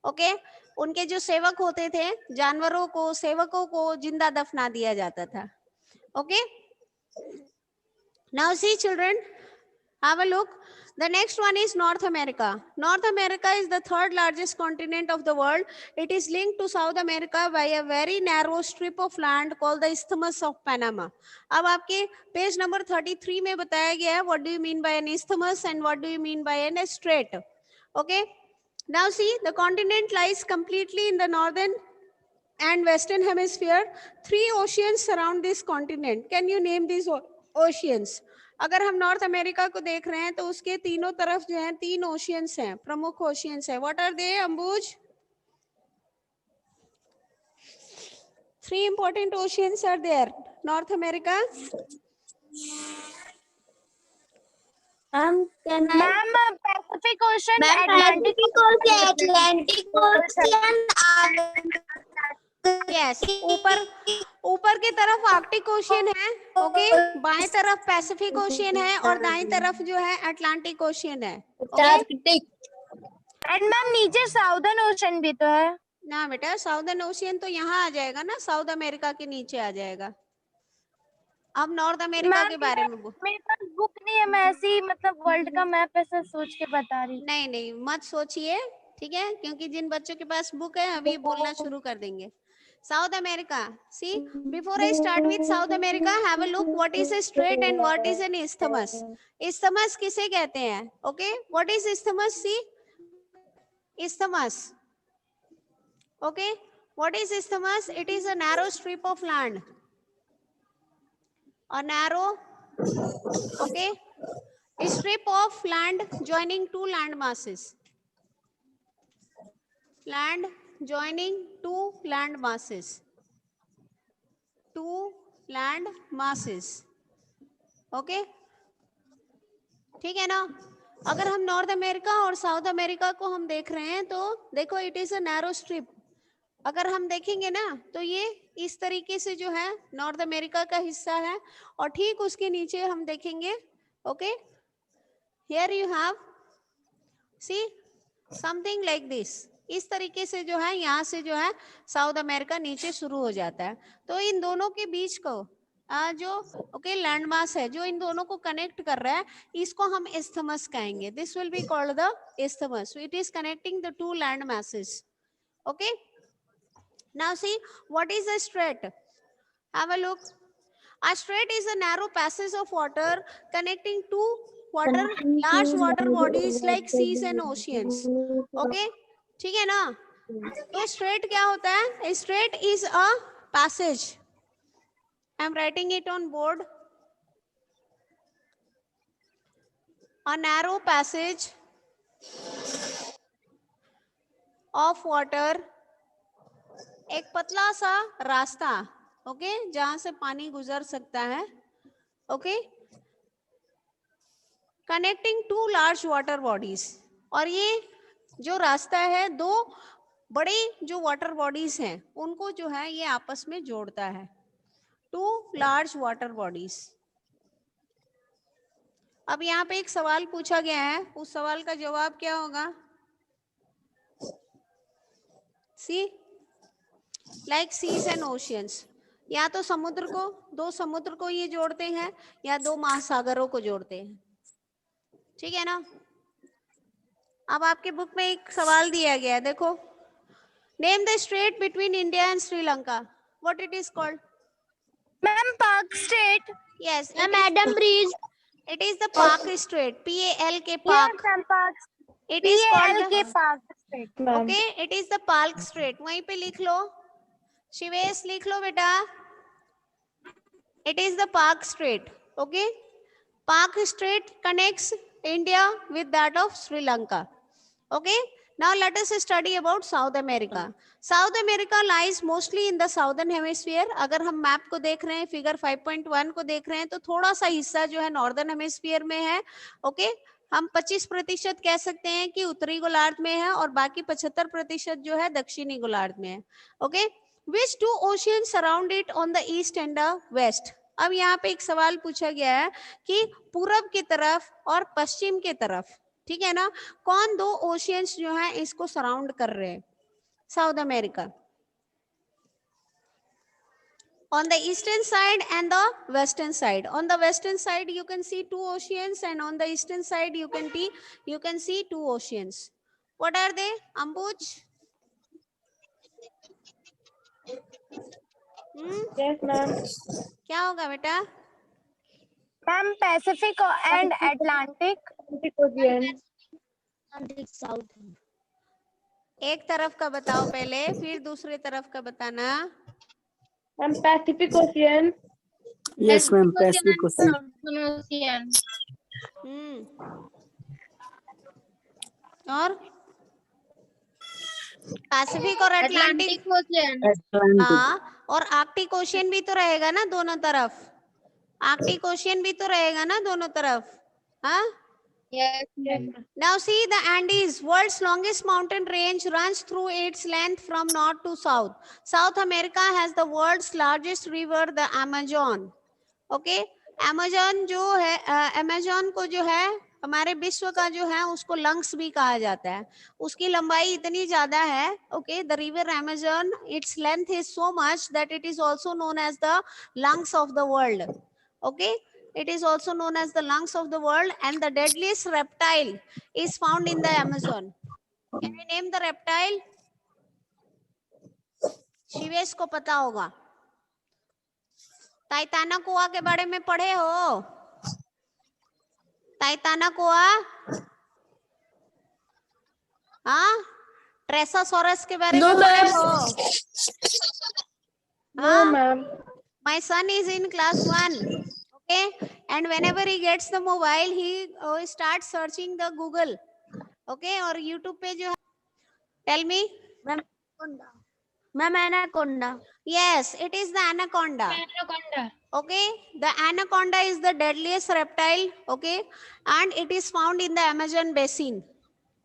ओके, उनके जो सेवक होते थे, जानवरों को, सेवकों को जिंदा दफना दिया जाता था. Okay, now C children, Have a look. The next one is North America. North America is the third largest continent of the world. It is linked to South America by a very narrow strip of land called the Isthmus of Panama. अब आपके page number 33 में बताया गया है what do you mean by an isthmus and what do you mean by an strait. Okay. Now see, the continent lies completely in the northern and western hemisphere. 3 oceans surround this continent. Can you name these oceans? अगर हम north America को देख रहे हैं तो उसके तीनों तरफ जो है 3 ओशियंस हैं, प्रमुख ओशियंस हैं. What are they, Ambuj? 3 important oceans are there. North America. Ma'am Pacific Ocean, Atlantic Ocean, yes, ऊपर की तरफ आर्कटिक ओशियन है. ओके, बाएं तरफ पैसिफिक ओशियन है और दाएं तरफ जो है अटलांटिक ओशियन है. एंड मैम नीचे साउदर्न ओशन भी तो है ना बेटा, साउदर्न ओशियन तो यहाँ आ जाएगा ना, साउथ अमेरिका के नीचे आ जाएगा. अब नॉर्थ अमेरिका के बारे में मेरे पास बुक नहीं है, मैं ऐसे ही मतलब वर्ल्ड का मैप ऐसा सोच के बता रही. नहीं मत सोचिए, ठीक है, क्योंकि जिन बच्चों के पास बुक है अभी बोलना शुरू कर देंगे. South America. See, before I start with South America, have a look what is a strait and what is an isthmus. Isthmus किसे कहते हैं? Okay, what is isthmus? See, isthmus. Okay, what is isthmus? It is a narrow strip of land. A narrow, okay, a strip of land joining 2 land masses. Land joining 2 land masses. 2 land masses. Okay, ठीक है ना. अगर हम north America और south America को हम देख रहे हैं तो देखो, it is a narrow strip. अगर हम देखेंगे ना तो ये इस तरीके से जो है नॉर्थ अमेरिका का हिस्सा है और ठीक उसके नीचे हम देखेंगे. Okay, here you have, see, something like this. इस तरीके से जो है यहाँ से जो है साउथ अमेरिका नीचे शुरू हो जाता है. तो इन दोनों के बीच को जो ओके लैंड मास है जो इन दोनों को कनेक्ट कर रहा है, इसको हम isthmus कहेंगे. This will be called the isthmus. It is connecting the 2 land masses. Okay, now see what is a strait. Have a look. A strait is a narrow passage of water connecting 2 large water bodies like seas and oceans. Okay, ठीक है ना. तो straight क्या होता है? Straight is a passage. I am writing it on board. A narrow passage of water, एक पतला सा रास्ता, ओके, जहां से पानी गुजर सकता है. Okay, connecting 2 large water bodies. और ये जो रास्ता है 2 बड़े जो वाटर बॉडीज हैं उनको जो है ये आपस में जोड़ता है. 2 लार्ज वाटर बॉडीज. अब यहाँ पे एक सवाल पूछा गया है, उस सवाल का जवाब क्या होगा? सी, लाइक सीज एंड ओशियंस. या तो समुद्र को, 2 समुद्र को ये जोड़ते हैं या 2 महासागरों को जोड़ते हैं. ठीक है ना. अब आपके बुक में एक सवाल दिया गया है, देखो. Name the strait between India and Sri Lanka. What it is called? Ma'am Palk strait. Yes madam bridge. It is the Palk strait. PALK Palk. It is called के Palk strait. Okay, it is the Palk strait. वहीं पे लिख लो, शिवेश लिख लो बेटा. It is the Palk strait. Okay, Palk strait connects India with that of Sri Lanka. Okay, now let us study about South America. South America lies mostly in the southern hemisphere. अगर हम map को देख रहे हैं, figure 5.1 को देख रहे हैं तो थोड़ा सा हिस्सा जो है नॉर्दर्न हेमिस्फीयर में है. ओके, हम 25% कह सकते हैं कि उत्तरी गोलार्ध में है और बाकी 75% जो है दक्षिणी गोलार्ध में है. Okay, which 2 oceans surround it on the east and the west. अब यहाँ पे एक सवाल पूछा गया है कि पूरब की तरफ और पश्चिम की तरफ, ठीक है ना, कौन 2 ओशियंस जो हैं इसको सराउंड कर रहे हैं? South America. on the eastern side and the western side. On the western side you can see two oceans, and on the eastern side you can see two oceans. What are they, Ambuj? Yes, ma'am. क्या होगा बेटा? Ma'am Pacific and Atlantic. Pacific Ocean. South. एक तरफ का बताओ पहले, फिर दूसरे तरफ का बताना। Ma'am, Pacific Ocean. Yes, ma'am. Pacific Ocean. Ocean. और पैसिफिक और अटलांटिक। Ocean. Atlantic. हाँ, और आर्कटिक ओशियन भी तो रहेगा ना दोनों तरफ। आर्कटिक ओशियन भी तो रहेगा ना दोनों तरफ। हाँ, Yes. now see the Andes, world's longest mountain range, runs through its length from north to south. South America has the world's largest river, the Amazon. Okay, Amazon जो है, Amazon को जो है हमारे विश्व का जो है उसको लंग्स भी कहा जाता है। उसकी लंबाई इतनी ज्यादा है। Okay, the river Amazon, its length is so much that it is also known as the lungs of the world. Okay, it is also known as the lungs of the world, and the deadliest reptile is found in the Amazon. Can you name the reptile? Shivesh को पता होगा। टाइटानाकोआ के बारे में पढ़े हो? टाइटानाकोआ, हाँ, ट्रेसासोरस के बारे में पढ़े हो? No, ma'am. My son is in class 1. Okay, and whenever he gets the mobile, he starts searching the Google. Okay, और YouTube पे जो है, tell me. Ma'am, anaconda. Yes, it is the anaconda. Anaconda. Okay, the anaconda is the deadliest reptile. Okay, and it is found in the Amazon basin.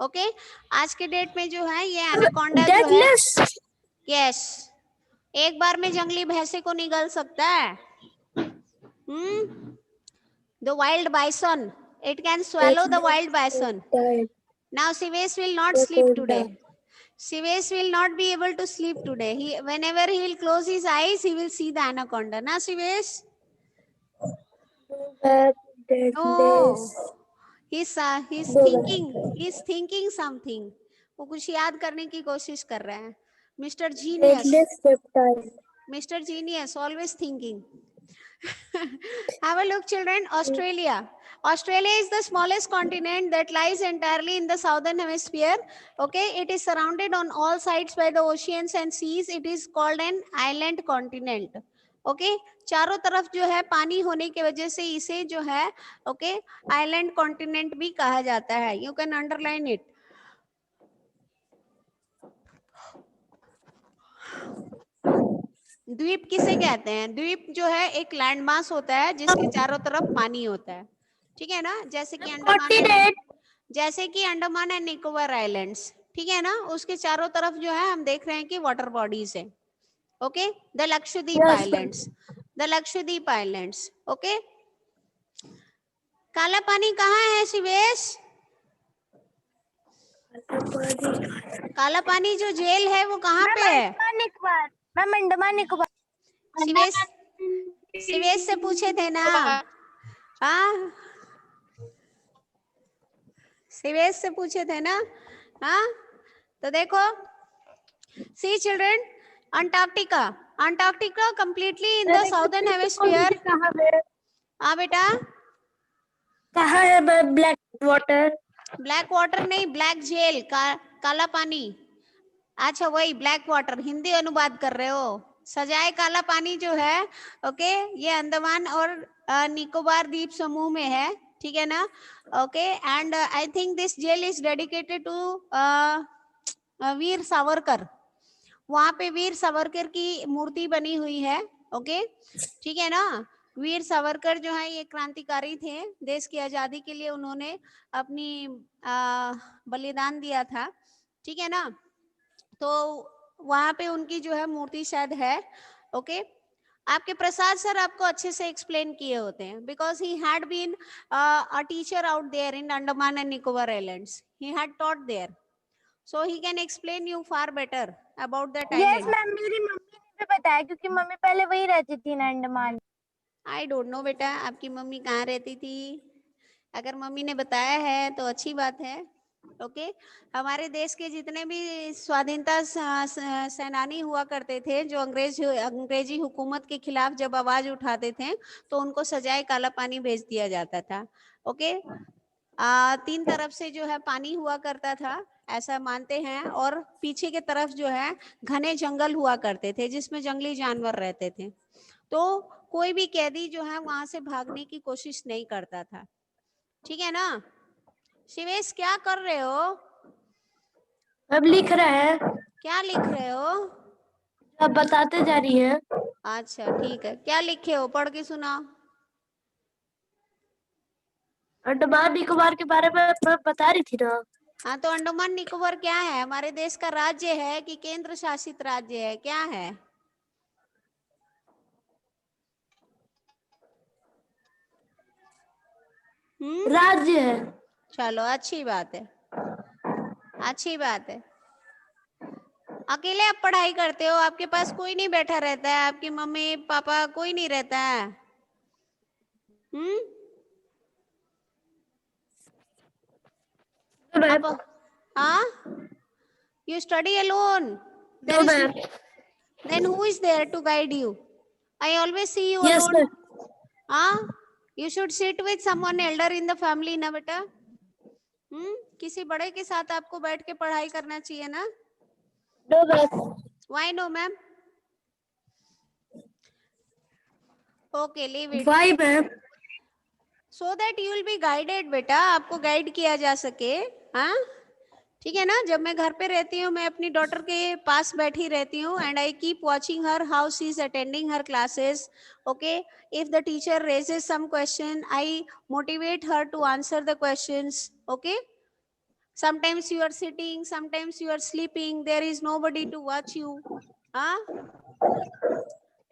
Okay, आज के date में जो है ये anaconda जो है, yes, एक बार में जंगली भैंसे को निगल सकता है। The wild bison, it can swallow the wild bison. Now Sivesh will not sleep today. Sivesh will not be able to sleep today. Whenever he will close his eyes, he will see the anaconda. Na Sivesh? No. He's thinking something. वो कुछ याद करने की कोशिश कर रहा है. Mr. Genius. Mr. Genius, always thinking. Have a look, children. Australia. Australia is the smallest continent that lies entirely in the southern hemisphere. Okay, it is surrounded on all sides by the oceans and seas. It is called an island continent. Okay, चारों तरफ जो है पानी होने की वजह से इसे जो है okay, island continent भी कहा जाता है. You can underline it. द्वीप किसे कहते हैं? द्वीप जो है एक लैंड मास होता है जिसके चारों तरफ पानी होता है। ठीक है ना, जैसे कि अंडमान एंड निकोबार आइलैंड्स। ठीक है ना, उसके चारों तरफ जो है हम देख रहे हैं कि वाटर बॉडीज है। Okay, the Lakshadweep islands. Okay, काला पानी कहाँ है शिवेश? काला पानी जो जेल है वो कहाँ पे है? अंडमान निकोबार। शिवेश से पूछे थे ना? हाँ, शिवेश से पूछे थे ना? हाँ, तो देखो, see children, Antarctica completely in the Southern Hemisphere. हाँ बेटा, कहाँ है ब्लैक वाटर? ब्लैक वाटर नहीं, ब्लैक जेल, काला पानी। अच्छा, वही ब्लैक वाटर, हिंदी अनुवाद कर रहे हो। सजाए काला पानी जो है, ओके, ये अंडमान और निकोबार द्वीप समूह में है। ठीक है ना? Okay, and I think this jail is dedicated to Veer Savarkar. वहां पे वीर सावरकर की मूर्ति बनी हुई है। ओके, ठीक है ना? वीर सावरकर जो है ये क्रांतिकारी थे, देश की आजादी के लिए उन्होंने अपनी बलिदान दिया था। ठीक है ना? तो वहां पे उनकी जो है मूर्ति शायद है। ओके, आपके प्रसाद सर आपको अच्छे से एक्सप्लेन किए होते हैं, because he had been a teacher out there in Andaman and Nicobar islands. He had taught there, so he can explain you far better about that Yes, island. ma'am, मेरी मम्मी ने भी बताया क्योंकि मम्मी पहले वही रहती थी ना अंडमान। आई डोंट नो बेटा आपकी मम्मी कहाँ रहती थी। अगर मम्मी ने बताया है तो अच्छी बात है। ओके हमारे देश के जितने भी स्वाधीनता सेनानी हुआ करते थे जो अंग्रेजी हुकूमत के खिलाफ जब आवाज उठाते थे तो उनको सजाए काला पानी भेज दिया जाता था। ओके 3 तरफ से जो है पानी हुआ करता था ऐसा मानते हैं और पीछे के तरफ जो है घने जंगल हुआ करते थे जिसमें जंगली जानवर रहते थे। तो कोई भी कैदी जो है वहां से भागने की कोशिश नहीं करता था। ठीक है ना। शिवेश क्या कर रहे हो? अब लिख रहा है, क्या लिख रहे हो? अब बताते जा रही है। अच्छा ठीक है क्या लिखे हो पढ़ के सुनाओ। अंडमान निकोबार के बारे में मैं बता रही थी ना। हाँ तो अंडमान निकोबार क्या है? हमारे देश का राज्य है कि केंद्र शासित राज्य है क्या है? राज्य है। चलो अच्छी बात है अच्छी बात है। अकेले आप पढ़ाई करते हो आपके पास कोई नहीं बैठा रहता है आपकी मम्मी पापा कोई नहीं रहता है? आप हाँ you study alone then who is there to guide you? I always see you Yes, alone. हाँ you should sit with someone elder in the family ना बेटा। किसी बड़े के साथ आपको बैठ के पढ़ाई करना चाहिए ना। No, ma'am. Why no ma'am? Okay leave it. Why, ma'am? So that you will be guided बेटा आपको गाइड किया जा सके। हाँ ठीक है ना। जब मैं घर पे रहती हूँ मैं अपनी डॉटर के पास बैठी रहती हूँ and I keep watching her how she is attending her classes. Okay if the teacher raises some question I motivate her to answer the questions. Okay sometimes you are sitting sometimes you are sleeping there is nobody to watch you.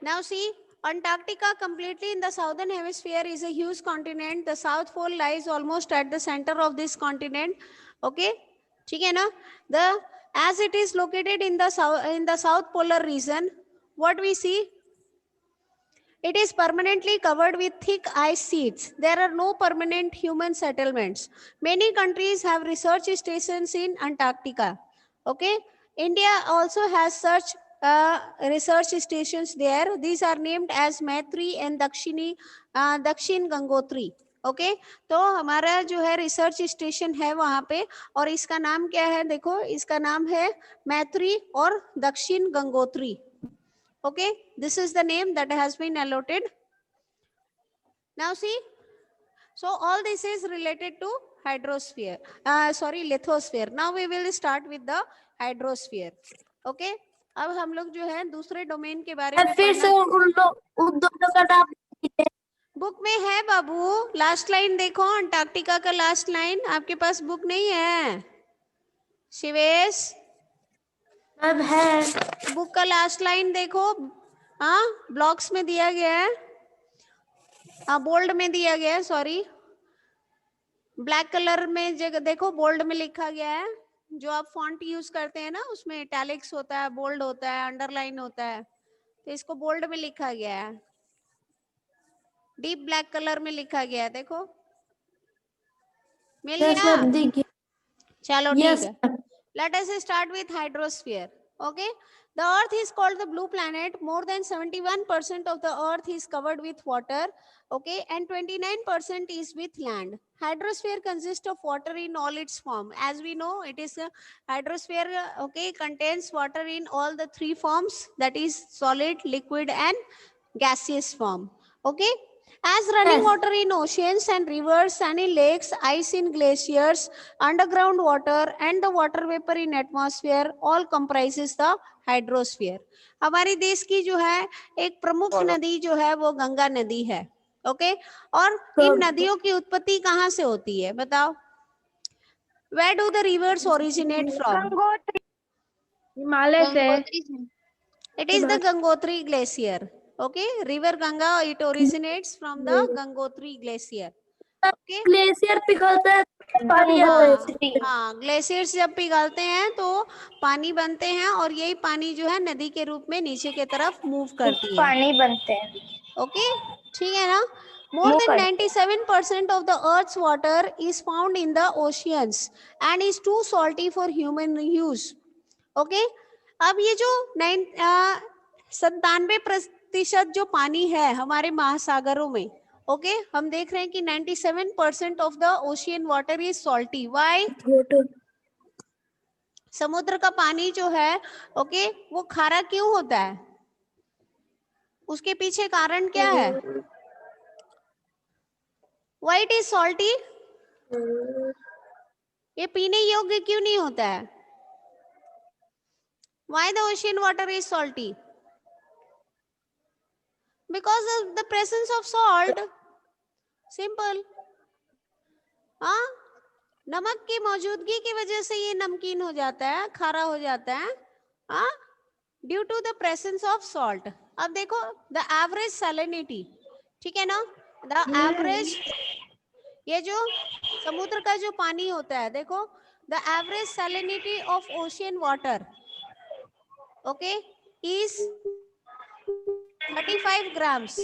Now see Antarctica completely in the southern hemisphere is a huge continent. The south pole lies almost at the center of this continent. Okay ठीक है ना। the as it is located in the south polar region what we see it is permanently covered with thick ice sheets. There are no permanent human settlements. Many countries have research stations in Antarctica. Okay, India also has such research stations there. These are named as Maitri and Dakshin Gangotri. Okay तो हमारा जो है research station है वहां पे और इसका नाम क्या है देखो इसका नाम है मैत्री और दक्षिण Gangotri. Okay, this is the name that has been allotted. Now see, so all this is related to hydrosphere, lithosphere. Now we will start with the hydrosphere. Okay, अब हम लोग जो है दूसरे डोमेन के बारे में फिर से उन दोनों का नाम बुक में है बाबू. लास्ट लाइन देखो अंटार्कटिका का लास्ट लाइन आपके पास बुक नहीं है शिवेश. अब है बुक का लास्ट लाइन देखो. हाँ ब्लॉक्स में दिया गया है. हाँ बोल्ड में दिया गया है. सॉरी ब्लैक कलर में जगह देखो बोल्ड में लिखा गया है. जो आप फॉन्ट यूज करते हैं ना उसमें इटैलिक्स होता है बोल्ड होता है अंडरलाइन होता है तो इसको बोल्ड में लिखा गया है. डीप ब्लैक कलर में लिखा गया है देखो मिल गया. चलो ठीक है. Let us start with hydrosphere. Okay, the earth is called the blue planet. More than 71% of the earth is covered with water. Okay, and 29% is with land. Hydrosphere consists of water in all its form. As we know, it is a hydrosphere. Okay, contains water in all the three forms, that is solid, liquid and gaseous form. Okay, as running water in oceans and rivers and in lakes, ice in glaciers, underground water and the water vapor in atmosphere all comprises the hydrosphere. हमारे देश की जो है एक प्रमुख नदी जो है वो गंगा नदी है. ओके और इन नदियों की उत्पत्ति कहाँ से होती है बताओ. Where do the rivers originate from? Himalaya से. It is the Gangotri glacier. Okay, river Ganga, it originates from the Gangotri glacier. Okay glacier पिघलता है पानी आता है। हाँ, ग्लेशियर्स जब पिघलते हैं तो पानी बनते हैं और यही पानी जो है नदी के रूप में नीचे की तरफ मूव करती है। पानी बनते हैं। ओके, ठीक है ना। More than 97% of the Earth's water is found in the oceans and is too salty for human use. Okay, अब ये जो 97% जो पानी है हमारे महासागरों में, ओके हम देख रहे हैं कि 97% of the ocean water is salty. Why? समुद्र का पानी जो है ओके वो खारा क्यों होता है? उसके पीछे कारण क्या है? Why it is salty? ये पीने योग्य क्यों नहीं होता है? Why the ocean water is salty? Because of the presence of salt. Simple. हाँ, नमक की मौजूदगी की वजह से ये नमकीन हो जाता है, खारा हो जाता है, हाँ, due to the presence of salt. अब देखो द एवरेज सैलिनिटी, ठीक है ना, द एवरेज, ये जो समुद्र का जो पानी होता है, देखो the average salinity of ocean water okay is 35 grams,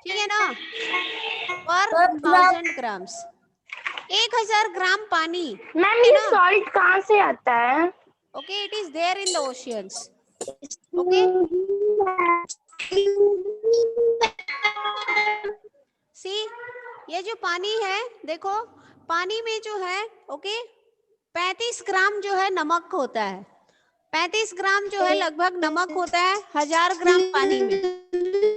ठीक है ना, पर 1000 ग्राम्स। 1000 ग्राम पानी। मैम ये सॉल्ट कहाँ से आता है? Okay, it is there in the oceans. Okay, see ये जो पानी है, देखो पानी में जो है ओके 35 ग्राम जो है नमक होता है। 35 ग्राम जो है लगभग नमक होता है 1000 ग्राम पानी में।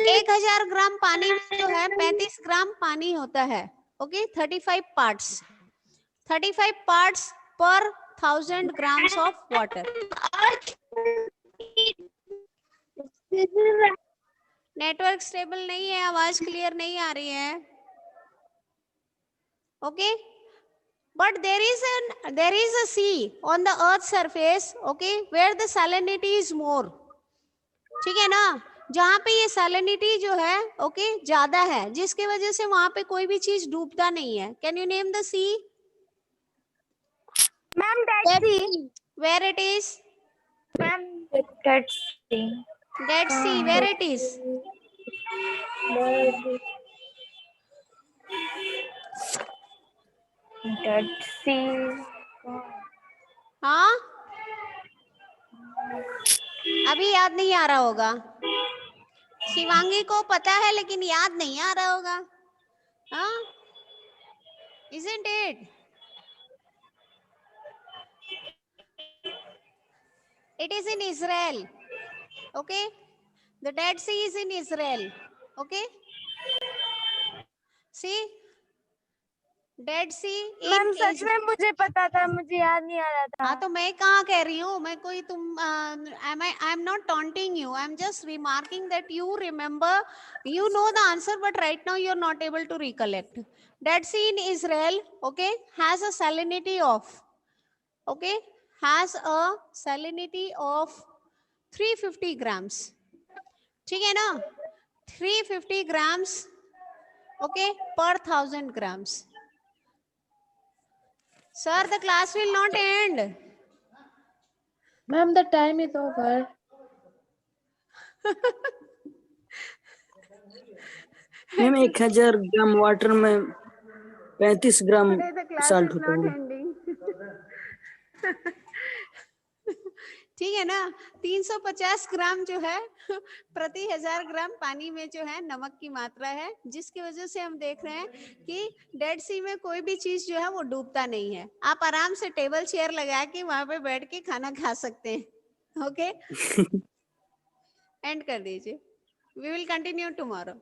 1000 ग्राम पानी में जो है 35 ग्राम पानी होता है। ओके, 35 पार्ट्स, 35 पार्ट्स पर 1000 grams of water. Network stable नहीं है, आवाज क्लियर नहीं आ रही है। Okay, but there is a sea on the earth's surface, okay, where the salinity is more, ठीक है ना, जहाँ पे ये salinity जो है ओके ज्यादा है, जिसकी वजह से वहां पे कोई भी चीज डूबता नहीं है। Can you name the sea? Ma'am Dead Sea. Where it is? Ma'am Dead Sea. Dead Sea, where it is? Dead Sea. हाँ, अभी याद नहीं आ रहा होगा। शिवांगी को पता है लेकिन याद नहीं आ रहा होगा। हाँ, isn't it? It is in Israel. Okay, the Dead Sea is in Israel. Okay, see, Dead Sea in ma'am सच में मुझे पता था, मुझे याद नहीं आ रहा था। हाँ, तो मैं कहाँ कह रही हूँ, मैं कोई तुम I am not taunting you, I am just remarking that you remember, you know the answer, but right now you are not able to recollect. Dead Sea in Israel, okay, has a salinity of, okay, has a salinity of 350 grams, ठीक है ना, 350 grams, okay, per 1000 grams. Sir, the class will not end. Ma'am, the time is over. Ma'am 1000 gram water में 35 ग्राम salt होता है। ठीक है ना, 350 ग्राम जो है प्रति 1000 ग्राम पानी में जो है नमक की मात्रा है, जिसकी वजह से हम देख रहे हैं कि डेड सी में कोई भी चीज जो है वो डूबता नहीं है। आप आराम से टेबल चेयर लगा के वहां पे बैठ के खाना खा सकते हैं। ओके, एंड कर दीजिए। We will continue tomorrow.